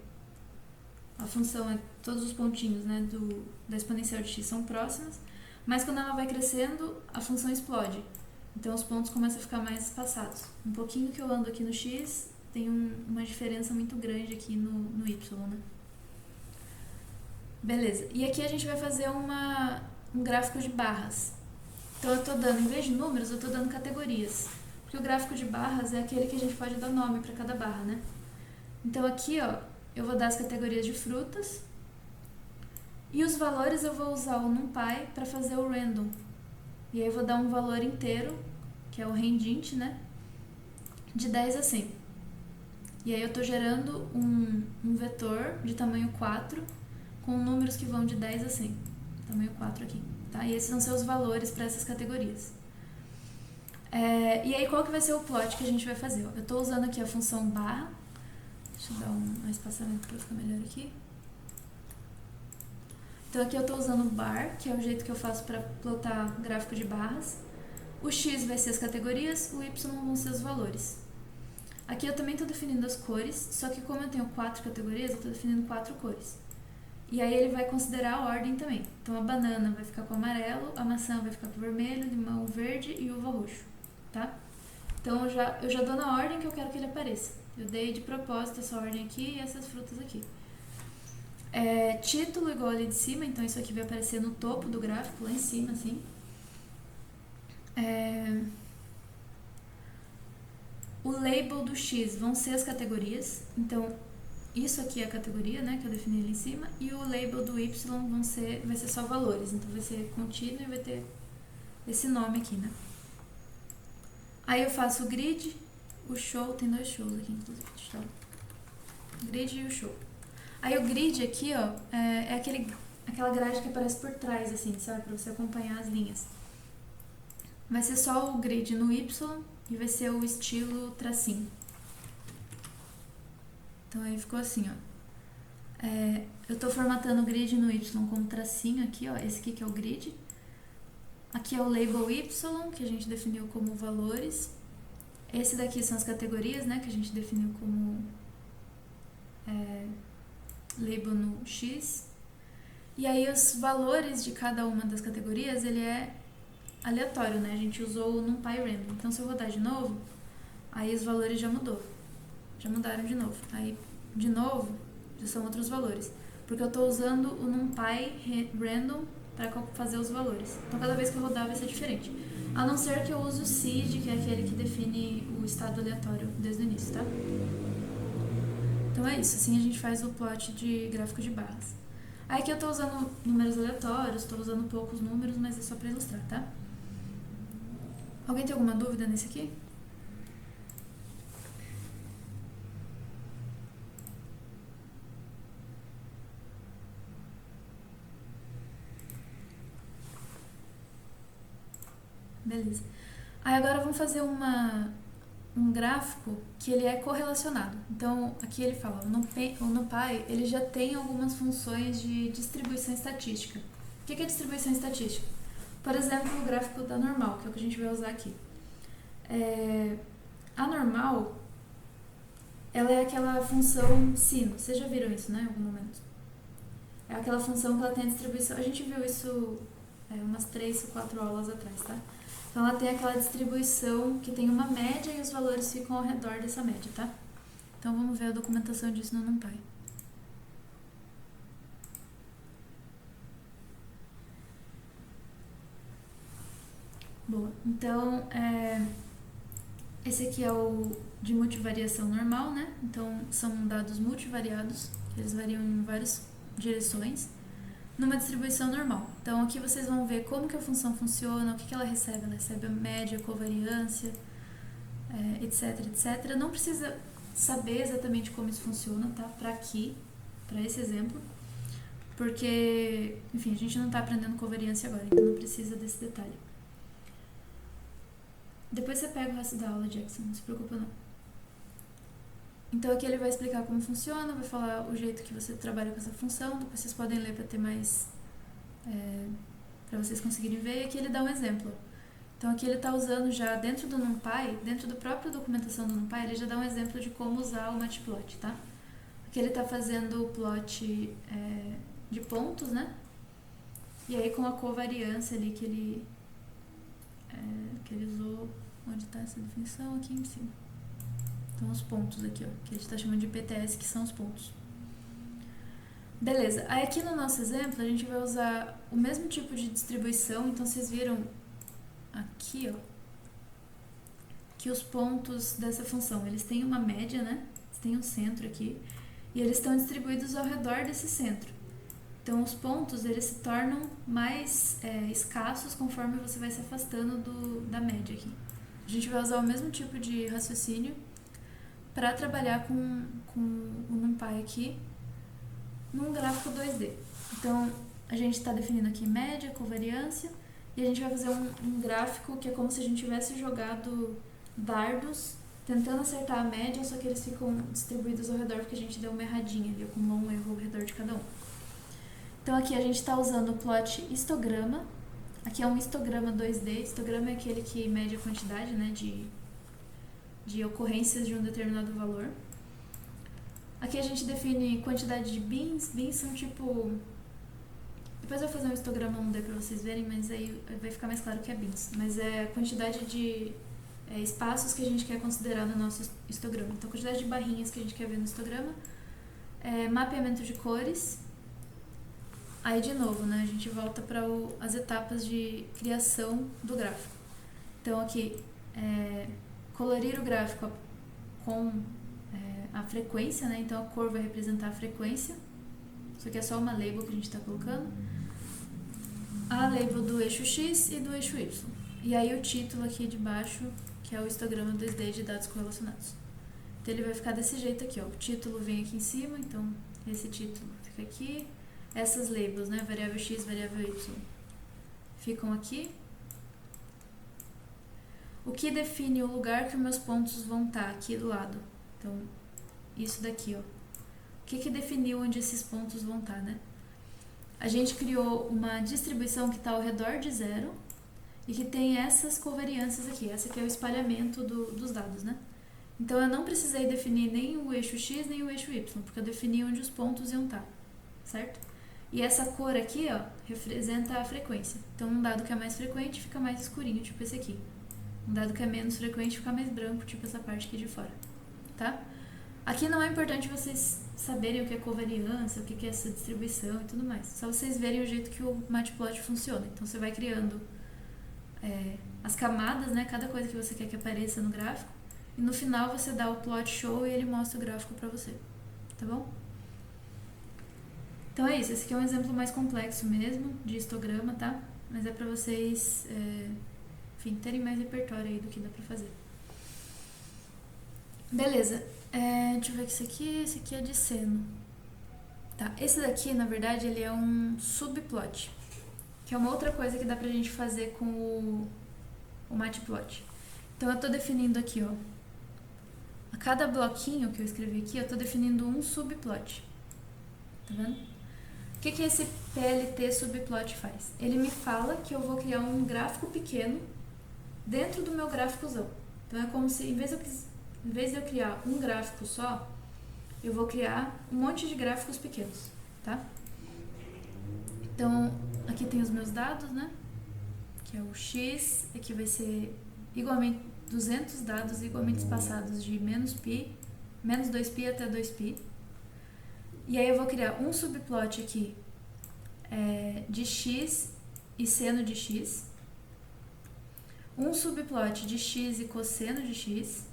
Speaker 1: a função é todos os pontinhos, né, da exponencial de x são próximas, mas quando ela vai crescendo, a função explode. Então os pontos começam a ficar mais espaçados. Um pouquinho que eu ando aqui no x, tem uma diferença muito grande aqui no y, né? Beleza, e aqui a gente vai fazer um gráfico de barras. Então eu tô dando, em vez de números, eu tô dando categorias. Porque o gráfico de barras é aquele que a gente pode dar nome para cada barra, né? Então aqui, ó, eu vou dar as categorias de frutas. E os valores eu vou usar o NumPy para fazer o random. E aí eu vou dar um valor inteiro, que é o randint, né? De 10 a 100. E aí eu tô gerando um vetor de tamanho 4 com números que vão de 10 a 100. Tamanho 4 aqui, tá? E esses vão ser os valores para essas categorias. E aí qual que vai ser o plot que a gente vai fazer? Eu tô usando aqui a função barra. Deixa eu dar um espaçamento para ficar melhor aqui. Então aqui eu tô usando o bar, que é o jeito que eu faço para plotar gráfico de barras. O x vai ser as categorias, o y vão ser os valores. Aqui eu também tô definindo as cores, só que como eu tenho 4 categorias, eu tô definindo 4 cores. E aí ele vai considerar a ordem também. Então a banana vai ficar com amarelo, a maçã vai ficar com vermelho, limão verde e uva roxo, tá? Então eu já dou na ordem que eu quero que ele apareça. Eu dei de propósito essa ordem aqui e essas frutas aqui. Título igual ali de cima, então isso aqui vai aparecer no topo do gráfico, lá em cima, assim. O label do X vão ser as categorias. Então, isso aqui é a categoria, né, que eu defini ali em cima. E o label do Y vai ser só valores. Então, vai ser contínuo e vai ter esse nome aqui, né? Aí eu faço o grid, o show, tem 2 shows aqui, inclusive. Deixa eu... O grid e o show. Aí o grid aqui, ó, é aquela grade que aparece por trás, assim, sabe? Pra você acompanhar as linhas. Vai ser só o grid no Y e vai ser o estilo tracinho. Então aí ficou assim, ó. Eu tô formatando o grid no Y como tracinho aqui, ó. Esse aqui que é o grid. Aqui é o label Y, que a gente definiu como valores. Esse daqui são as categorias, né, que a gente definiu como label no X. E aí os valores de cada uma das categorias, ele é aleatório, né? A gente usou o NumPy Random. Então se eu rodar de novo, aí os valores já mudaram de novo. Aí, de novo, já são outros valores. Porque eu estou usando o NumPy Random para fazer os valores. Então cada vez que eu rodar vai ser diferente. A não ser que eu use o seed, que é aquele que define o estado aleatório desde o início, tá? Então é isso, assim a gente faz o plot de gráfico de barras. Aí aqui eu estou usando números aleatórios, estou usando poucos números, mas é só para ilustrar, tá? Alguém tem alguma dúvida nesse aqui? Beleza. Aí agora vamos fazer um gráfico que ele é correlacionado. Então, aqui ele fala, o NumPy ele já tem algumas funções de distribuição estatística. O que é distribuição estatística? Por exemplo, o gráfico da normal, que é o que a gente vai usar aqui. A normal, ela é aquela função sino. Vocês já viram isso, né, em algum momento? É aquela função que ela tem a distribuição. A gente viu isso umas 3 ou 4 aulas atrás, tá? Então ela tem aquela distribuição que tem uma média e os valores ficam ao redor dessa média, tá? Então vamos ver a documentação disso no NumPy. Boa, então esse aqui é o de multivariação normal, né? Então são dados multivariados, que eles variam em várias direções, numa distribuição normal. Então aqui vocês vão ver como que a função funciona, o que ela recebe. Ela recebe a média, a covariância, etc, etc. Não precisa saber exatamente como isso funciona, tá? Para esse exemplo, porque, enfim, a gente não está aprendendo covariância agora, então não precisa desse detalhe. Depois você pega o resto da aula, Jackson, não se preocupa não. Então aqui ele vai explicar como funciona, vai falar o jeito que você trabalha com essa função, depois vocês podem ler para ter mais... para vocês conseguirem ver, e aqui ele dá um exemplo. Então aqui ele está usando já dentro do NumPy, dentro da própria documentação do NumPy, ele já dá um exemplo de como usar o Matplot, tá? Aqui ele está fazendo o plot de pontos, né? E aí com a covariância ali que ele usou, onde está essa definição? Aqui em cima. Então os pontos aqui, ó, que a gente está chamando de PTS, que são os pontos. Beleza, aí aqui no nosso exemplo a gente vai usar o mesmo tipo de distribuição, então vocês viram aqui, ó, que os pontos dessa função, eles têm uma média, né? Eles têm um centro aqui, e eles estão distribuídos ao redor desse centro. Então os pontos, eles se tornam mais escassos conforme você vai se afastando da média aqui. A gente vai usar o mesmo tipo de raciocínio para trabalhar com o NumPy aqui num gráfico 2D. Então, a gente está definindo aqui média, covariância, e a gente vai fazer um gráfico que é como se a gente tivesse jogado dardos, tentando acertar a média, só que eles ficam distribuídos ao redor porque a gente deu uma erradinha ali, acumulou um erro ao redor de cada um. Então aqui a gente está usando o plot histograma. Aqui é um histograma 2D. Histograma é aquele que mede a quantidade, né, de ocorrências de um determinado valor. Aqui a gente define quantidade de bins. Bins são tipo... Depois eu vou fazer um histograma 1D para vocês verem, mas aí vai ficar mais claro o que é bins. Mas é a quantidade de espaços que a gente quer considerar no nosso histograma. Então, a quantidade de barrinhas que a gente quer ver no histograma. Mapeamento de cores. Aí, de novo, né, a gente volta para as etapas de criação do gráfico. Então aqui, colorir o gráfico com a frequência, né? Então a cor vai representar a frequência. Isso aqui é só uma label que a gente está colocando. A label do eixo X e do eixo Y. E aí o título aqui de baixo, que é o histograma 2D de dados correlacionados. Então ele vai ficar desse jeito aqui, ó. O título vem aqui em cima, então esse título fica aqui. Essas labels, né? Variável X, variável Y, ficam aqui. O que define o lugar que os meus pontos vão estar aqui do lado? Então, isso daqui, ó. O que definiu onde esses pontos vão estar, né? A gente criou uma distribuição que está ao redor de zero e que tem essas covariâncias aqui. Essa aqui é o espalhamento dos dados, né? Então, eu não precisei definir nem o eixo X nem o eixo Y, porque eu defini onde os pontos iam estar, certo? E essa cor aqui, ó, representa a frequência. Então, um dado que é mais frequente fica mais escurinho, tipo esse aqui. Um dado que é menos frequente fica mais branco, tipo essa parte aqui de fora, tá? Aqui não é importante vocês saberem o que é covariância, o que é essa distribuição e tudo mais. Só vocês verem o jeito que o Matplotlib funciona. Então, você vai criando as camadas, né? Cada coisa que você quer que apareça no gráfico. E no final, você dá o plot show e ele mostra o gráfico pra você, tá bom? Então é isso, esse aqui é um exemplo mais complexo mesmo, de histograma, tá? Mas é pra vocês, enfim, terem mais repertório aí do que dá pra fazer. Beleza, deixa eu ver aqui, esse aqui é de seno. Tá, esse daqui, na verdade, ele é um subplot, que é uma outra coisa que dá pra gente fazer com o Matplotlib. Então eu tô definindo aqui, ó, a cada bloquinho que eu escrevi aqui, eu tô definindo um subplot, tá vendo? O que esse PLT subplot faz? Ele me fala que eu vou criar um gráfico pequeno dentro do meu gráficozão. Então é como se, em vez de eu criar um gráfico só, eu vou criar um monte de gráficos pequenos, tá? Então, aqui tem os meus dados, né? Que é o X, aqui vai ser igualmente 200 dados igualmente espaçados de menos 2π até 2π. E aí eu vou criar um subplot aqui de x e seno de x, um subplot de x e cosseno de x,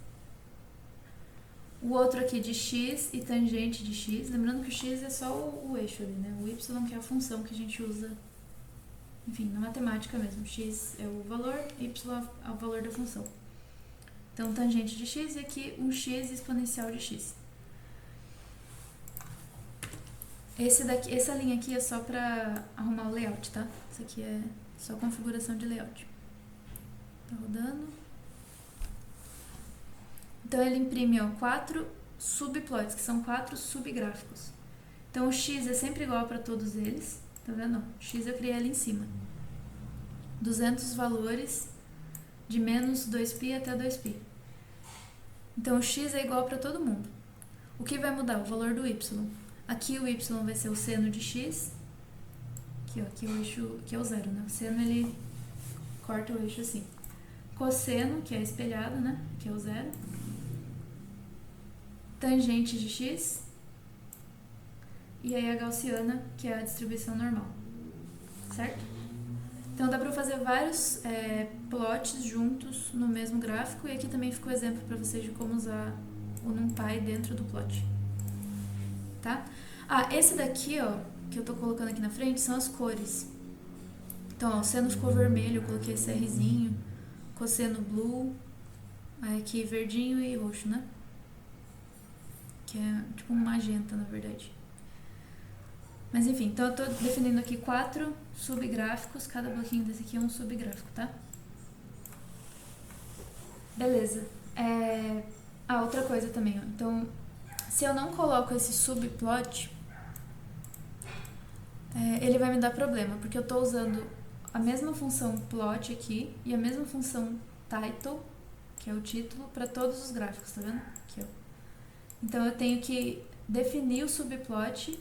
Speaker 1: o outro aqui de x e tangente de x, lembrando que o x é só o eixo ali, né? O y que é a função que a gente usa, enfim, na matemática mesmo. X é o valor, y é o valor da função. Então, tangente de x e aqui um x exponencial de x. Essa linha aqui é só pra arrumar o layout, tá? Isso aqui é só configuração de layout. Tá rodando. Então, ele imprime, ó, 4 subplots, que são 4 subgráficos. Então, o x é sempre igual para todos eles. Tá vendo? X eu criei ali em cima. 200 valores de menos 2π até 2π. Então, o x é igual para todo mundo. O que vai mudar? O valor do y. Aqui o y vai ser o seno de x. Aqui, ó, aqui o eixo, que é o zero, né? O seno, ele corta o eixo assim. Cosseno, que é espelhado, né? Que é o zero. Tangente de x. E aí a gaussiana, que é a distribuição normal. Certo? Então dá pra fazer vários plots juntos no mesmo gráfico. E aqui também ficou exemplo pra vocês de como usar o NumPy dentro do plot. Tá? Ah, esse daqui, ó, que eu tô colocando aqui na frente, são as cores. Então, ó, o seno ficou vermelho, eu coloquei esse Rzinho, cosseno blue, aí aqui verdinho e roxo, né? Que é tipo um magenta, na verdade. Mas enfim, então eu tô definindo aqui 4 subgráficos, cada bloquinho desse aqui é um subgráfico, tá? Beleza. Outra coisa também, ó. Então, se eu não coloco esse subplot, ele vai me dar problema, porque eu tô usando a mesma função plot aqui e a mesma função title, que é o título, para todos os gráficos, tá vendo? Aqui, ó. Então eu tenho que definir o subplot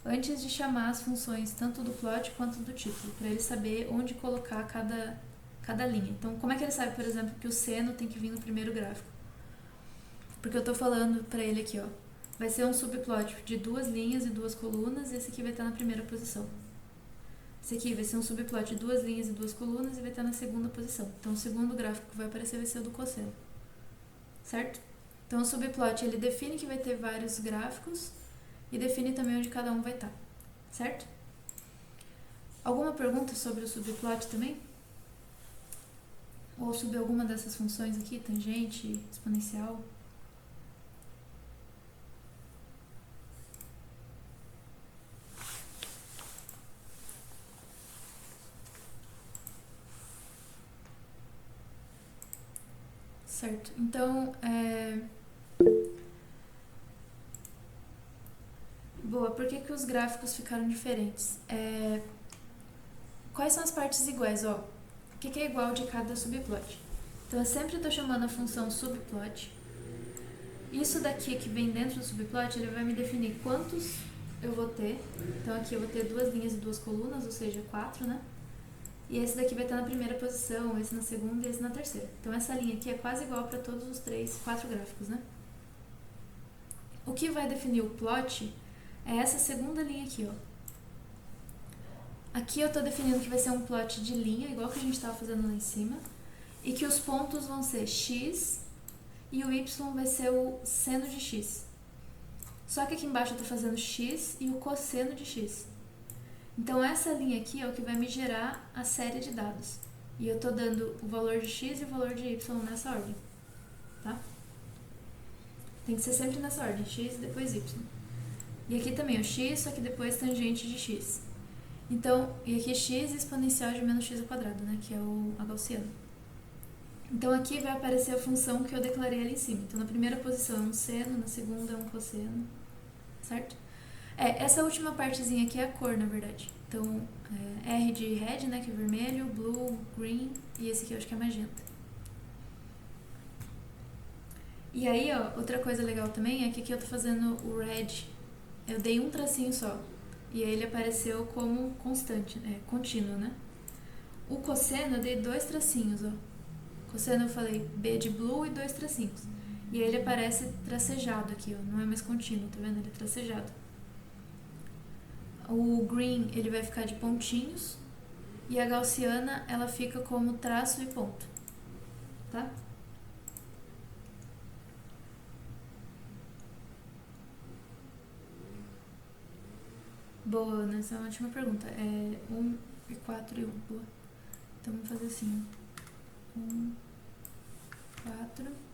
Speaker 1: antes de chamar as funções tanto do plot quanto do título, para ele saber onde colocar cada linha. Então, como é que ele sabe, por exemplo, que o seno tem que vir no primeiro gráfico? Porque eu tô falando para ele aqui, ó, vai ser um subplot de 2 linhas e 2 colunas, e esse aqui vai estar na primeira posição. Esse aqui vai ser um subplot de 2 linhas e 2 colunas e vai estar na segunda posição. Então, o segundo gráfico que vai aparecer vai ser o do cosseno. Certo? Então, o subplot, ele define que vai ter vários gráficos e define também onde cada um vai estar. Certo? Alguma pergunta sobre o subplot também? Ou sobre alguma dessas funções aqui, tangente, exponencial? Certo. Então, boa, por que os gráficos ficaram diferentes? Quais são as partes iguais? Ó, o que é igual de cada subplot? Então, eu sempre estou chamando a função subplot. Isso daqui que vem dentro do subplot, ele vai me definir quantos eu vou ter. Então, aqui eu vou ter 2 linhas e 2 colunas, ou seja, 4, né? E esse daqui vai estar na primeira posição, esse na segunda e esse na terceira. Então, essa linha aqui é quase igual para todos os 4 gráficos, né? O que vai definir o plot é essa segunda linha aqui, ó. Aqui eu estou definindo que vai ser um plot de linha, igual que a gente estava fazendo lá em cima, e que os pontos vão ser x e o y vai ser o seno de x. Só que aqui embaixo eu estou fazendo x e o cosseno de x. Então, essa linha aqui é o que vai me gerar a série de dados. E eu estou dando o valor de x e o valor de y nessa ordem. Tá? Tem que ser sempre nessa ordem, x e depois y. E aqui também o x, só que depois tangente de x. Então, e aqui x exponencial de menos x ao quadrado, né? Que é a gaussiana. Então, aqui vai aparecer a função que eu declarei ali em cima. Então, na primeira posição é um seno, na segunda é um cosseno, certo? Essa última partezinha aqui é a cor, na verdade. Então, R de red, né, que é vermelho, blue, green, e esse aqui eu acho que é magenta. E aí, ó, outra coisa legal também é que aqui eu tô fazendo o red, eu dei um tracinho só, e aí ele apareceu como constante, contínuo, né? O cosseno eu dei 2 tracinhos, ó. Cosseno eu falei B de blue e 2 tracinhos. E aí ele aparece tracejado aqui, ó, não é mais contínuo, tá vendo? Ele é tracejado. O green, ele vai ficar de pontinhos, e a gaussiana, ela fica como traço e ponto, tá? Boa, Ana, essa é uma ótima pergunta. 1 e 4 e 1, boa. Então vamos fazer assim, 1, 4...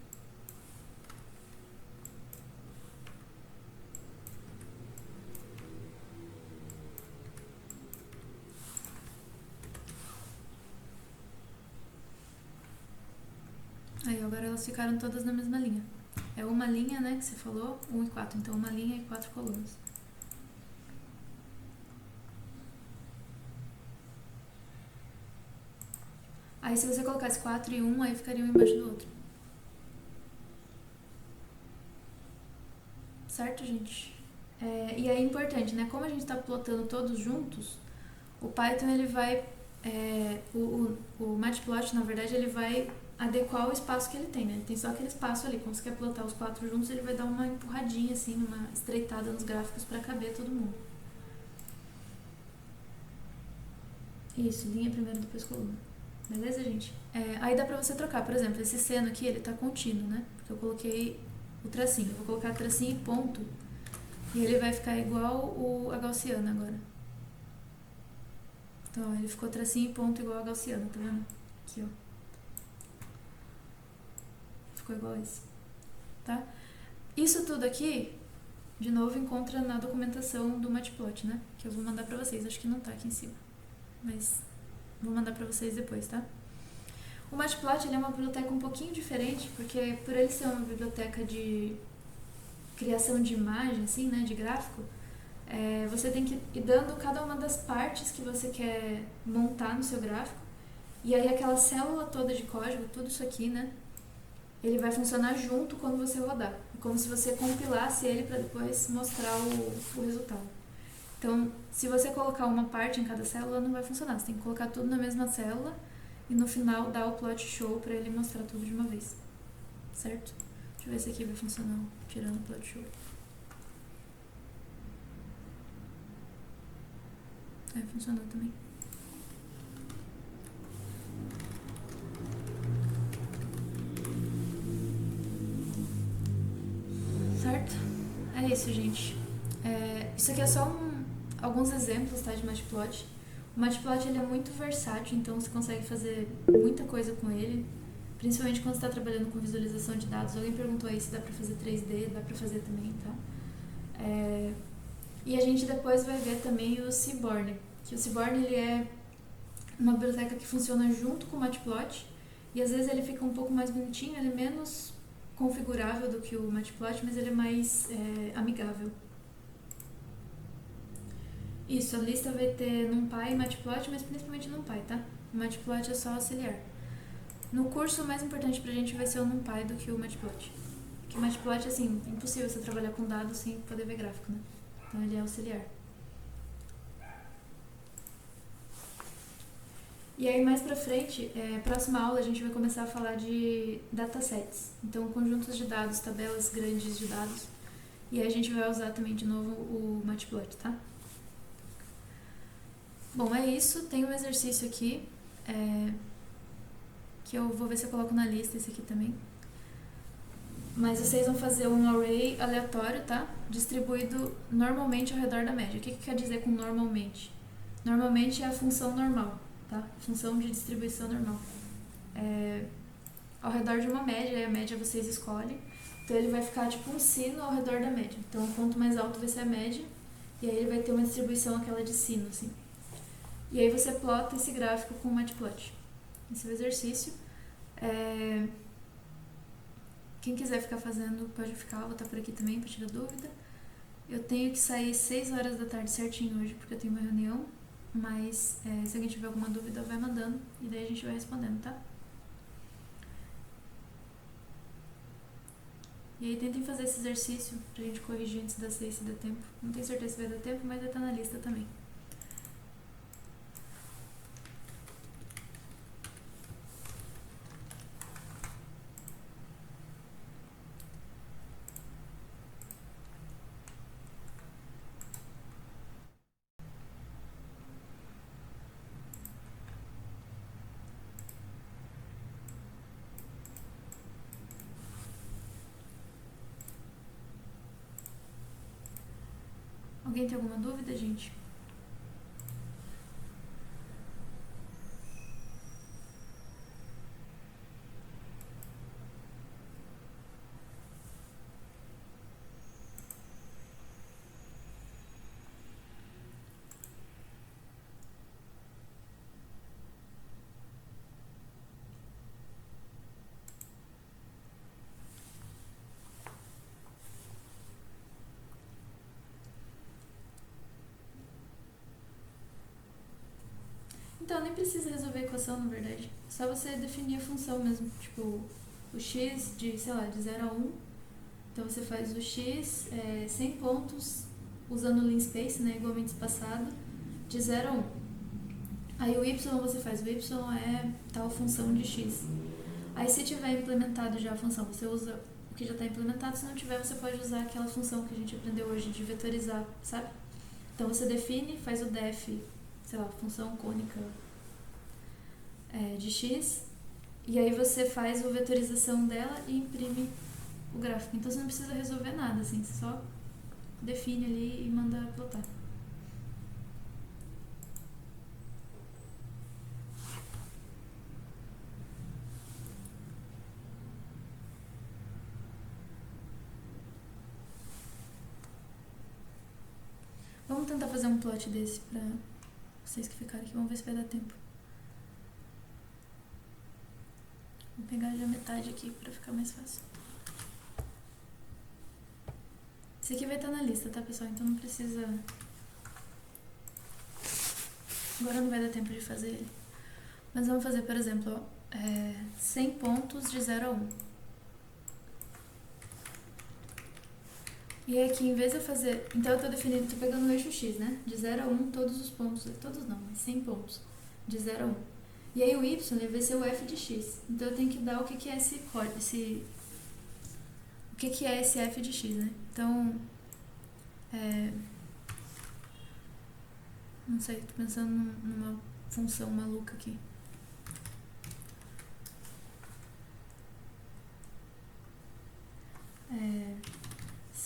Speaker 1: Aí, agora elas ficaram todas na mesma linha. É uma linha, né, que você falou, 1 e 4. Então, uma linha e 4 colunas. Aí, se você colocasse 4 e 1, aí ficaria um embaixo do outro. Certo, gente? E aí é importante, né? Como a gente está plotando todos juntos, o Python, ele vai... o Matplotlib, na verdade, ele vai adequar o espaço que ele tem, né? Ele tem só aquele espaço ali. Quando você quer plotar os 4 juntos, ele vai dar uma empurradinha, assim, uma estreitada nos gráficos para caber todo mundo. Isso, linha primeiro, depois coluna. Beleza, gente? Aí dá pra você trocar. Por exemplo, esse seno aqui, ele tá contínuo, né? Porque eu coloquei o tracinho. Eu vou colocar tracinho e ponto. E ele vai ficar igual a gaussiana agora. Então, ó, ele ficou tracinho e ponto igual a gaussiana, tá vendo? Aqui, ó. Ficou igual a esse. Tá? Isso tudo aqui, de novo, encontra na documentação do Matplotlib, né? Que eu vou mandar pra vocês. Acho que não tá aqui em cima. Mas vou mandar pra vocês depois, tá? O Matplotlib, ele é uma biblioteca um pouquinho diferente, porque por ele ser uma biblioteca de criação de imagem, assim, né, de gráfico, você tem que ir dando cada uma das partes que você quer montar no seu gráfico, e aí aquela célula toda de código, tudo isso aqui, né, ele vai funcionar junto quando você rodar. É como se você compilasse ele para depois mostrar o resultado. Então, se você colocar uma parte em cada célula, não vai funcionar. Você tem que colocar tudo na mesma célula e no final dar o plot show para ele mostrar tudo de uma vez. Certo? Deixa eu ver se aqui vai funcionar tirando o plot show. Funcionou também. isso, gente. Isso aqui é só alguns exemplos, tá, de Matplotlib. O Matplotlib ele é muito versátil, então você consegue fazer muita coisa com ele, principalmente quando você está trabalhando com visualização de dados. Alguém perguntou aí se dá para fazer 3D, dá para fazer também, tá? E a gente depois vai ver também o Seaborn, que o Seaborn ele é uma biblioteca que funciona junto com o Matplotlib, e às vezes ele fica um pouco mais bonitinho, ele é menos configurável do que o Matplotlib, mas ele é mais amigável. Isso, a lista vai ter NumPy e Matplotlib, mas principalmente NumPy, tá? O Matplotlib é só auxiliar. No curso, o mais importante pra gente vai ser o NumPy do que o Matplotlib. Porque o Matplotlib, assim, é impossível você trabalhar com dados sem poder ver gráfico, né? Então ele é auxiliar. E aí mais pra frente, próxima aula a gente vai começar a falar de datasets. Então conjuntos de dados, tabelas grandes de dados. E aí a gente vai usar também de novo o Matplotlib, tá? Bom, é isso. Tem um exercício aqui, que eu vou ver se eu coloco na lista esse aqui também. Mas vocês vão fazer um array aleatório, tá? Distribuído normalmente ao redor da média. O que quer dizer com normalmente? Normalmente é a função normal, tá? Função de distribuição normal. Ao redor de uma média, e a média vocês escolhem. Então ele vai ficar tipo um sino ao redor da média. Então o ponto mais alto vai ser a média, e aí ele vai ter uma distribuição aquela de sino, assim. E aí você plota esse gráfico com o Matplotlib. Esse é o exercício. Quem quiser ficar fazendo, pode ficar, vou estar por aqui também para tirar dúvida. Eu tenho que sair 6 horas da tarde certinho hoje, porque eu tenho uma reunião, mas se alguém tiver alguma dúvida, vai mandando, e daí a gente vai respondendo, tá? E aí tentem fazer esse exercício pra gente corrigir antes das 6 se der tempo. Não tenho certeza se vai dar tempo, mas vai estar na lista também. Alguém tem alguma dúvida, gente? Então, nem precisa resolver a equação, na verdade. É só você definir a função mesmo. Tipo, o x de, sei lá, de 0 a 1. Então, você faz o x 100 pontos, usando o linspace, né, igualmente espaçado, de 0 a 1. Aí o y você faz, o y é tal função de x. Aí se tiver implementado já a função, você usa o que já está implementado. Se não tiver, você pode usar aquela função que a gente aprendeu hoje de vetorizar, sabe? Então você define, faz o def, sei lá, função cônica de x, e aí você faz a vetorização dela e imprime o gráfico. Então você não precisa resolver nada, assim, você só define ali e manda plotar. Vamos tentar fazer um plot desse pra vocês que ficaram aqui, vamos ver se vai dar tempo. Vou pegar já metade aqui pra ficar mais fácil. Esse aqui vai estar na lista, tá, pessoal? Então não precisa... Agora não vai dar tempo de fazer ele. Mas vamos fazer, por exemplo, 100 pontos de 0 a 1. E aí aqui, em vez de eu fazer... Então eu tô definindo, tô pegando o eixo x, né? De 0 a 1, todos os pontos... Todos não, mas 100 pontos. De 0 a 1. E aí o y vai ser o f de x. Então eu tenho que dar o que é esse código, o que é esse f de x, né? Então... Não sei, tô pensando numa função maluca aqui.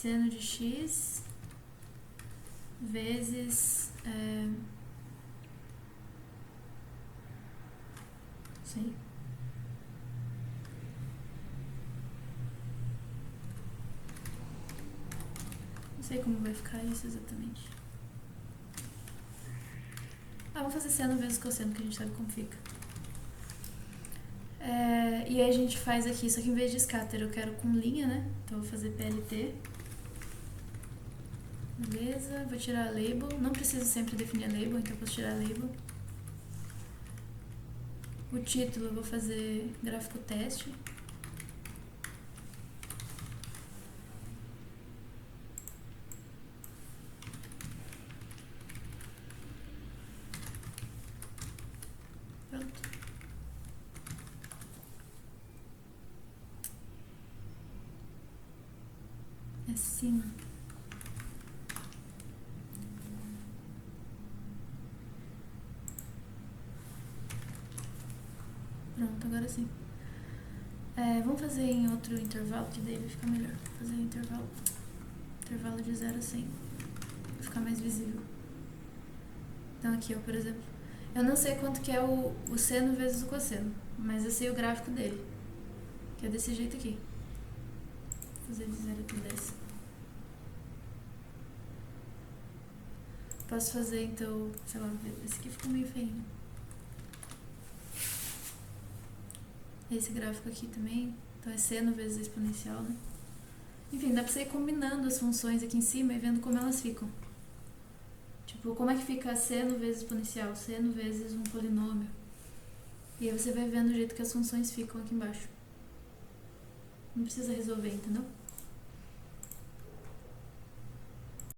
Speaker 1: seno de x vezes... Sim. Não sei como vai ficar isso exatamente. Vamos fazer seno vezes cosseno, que a gente sabe como fica. E aí a gente faz aqui, só que em vez de scatter eu quero com linha, né? Então eu vou fazer PLT. Beleza, vou tirar a label. Não preciso sempre definir a label, então eu posso tirar a label. O título eu vou fazer gráfico teste. Pronto. Assim. Pronto, agora sim. Vamos fazer em outro intervalo, que daí vai ficar melhor. Vou fazer intervalo de 0 a 100. Vai ficar mais visível. Então aqui, ó, por exemplo. Eu não sei quanto que é o seno vezes o cosseno, mas eu sei o gráfico dele, que é desse jeito aqui. Vou fazer de 0 até 10. Posso fazer, então, sei lá, esse aqui ficou meio feinho. Esse gráfico aqui também, então é seno vezes exponencial, né? Enfim, dá pra você ir combinando as funções aqui em cima e vendo como elas ficam. Tipo, como é que fica seno vezes exponencial, seno vezes um polinômio. E aí você vai vendo o jeito que as funções ficam aqui embaixo. Não precisa resolver, entendeu?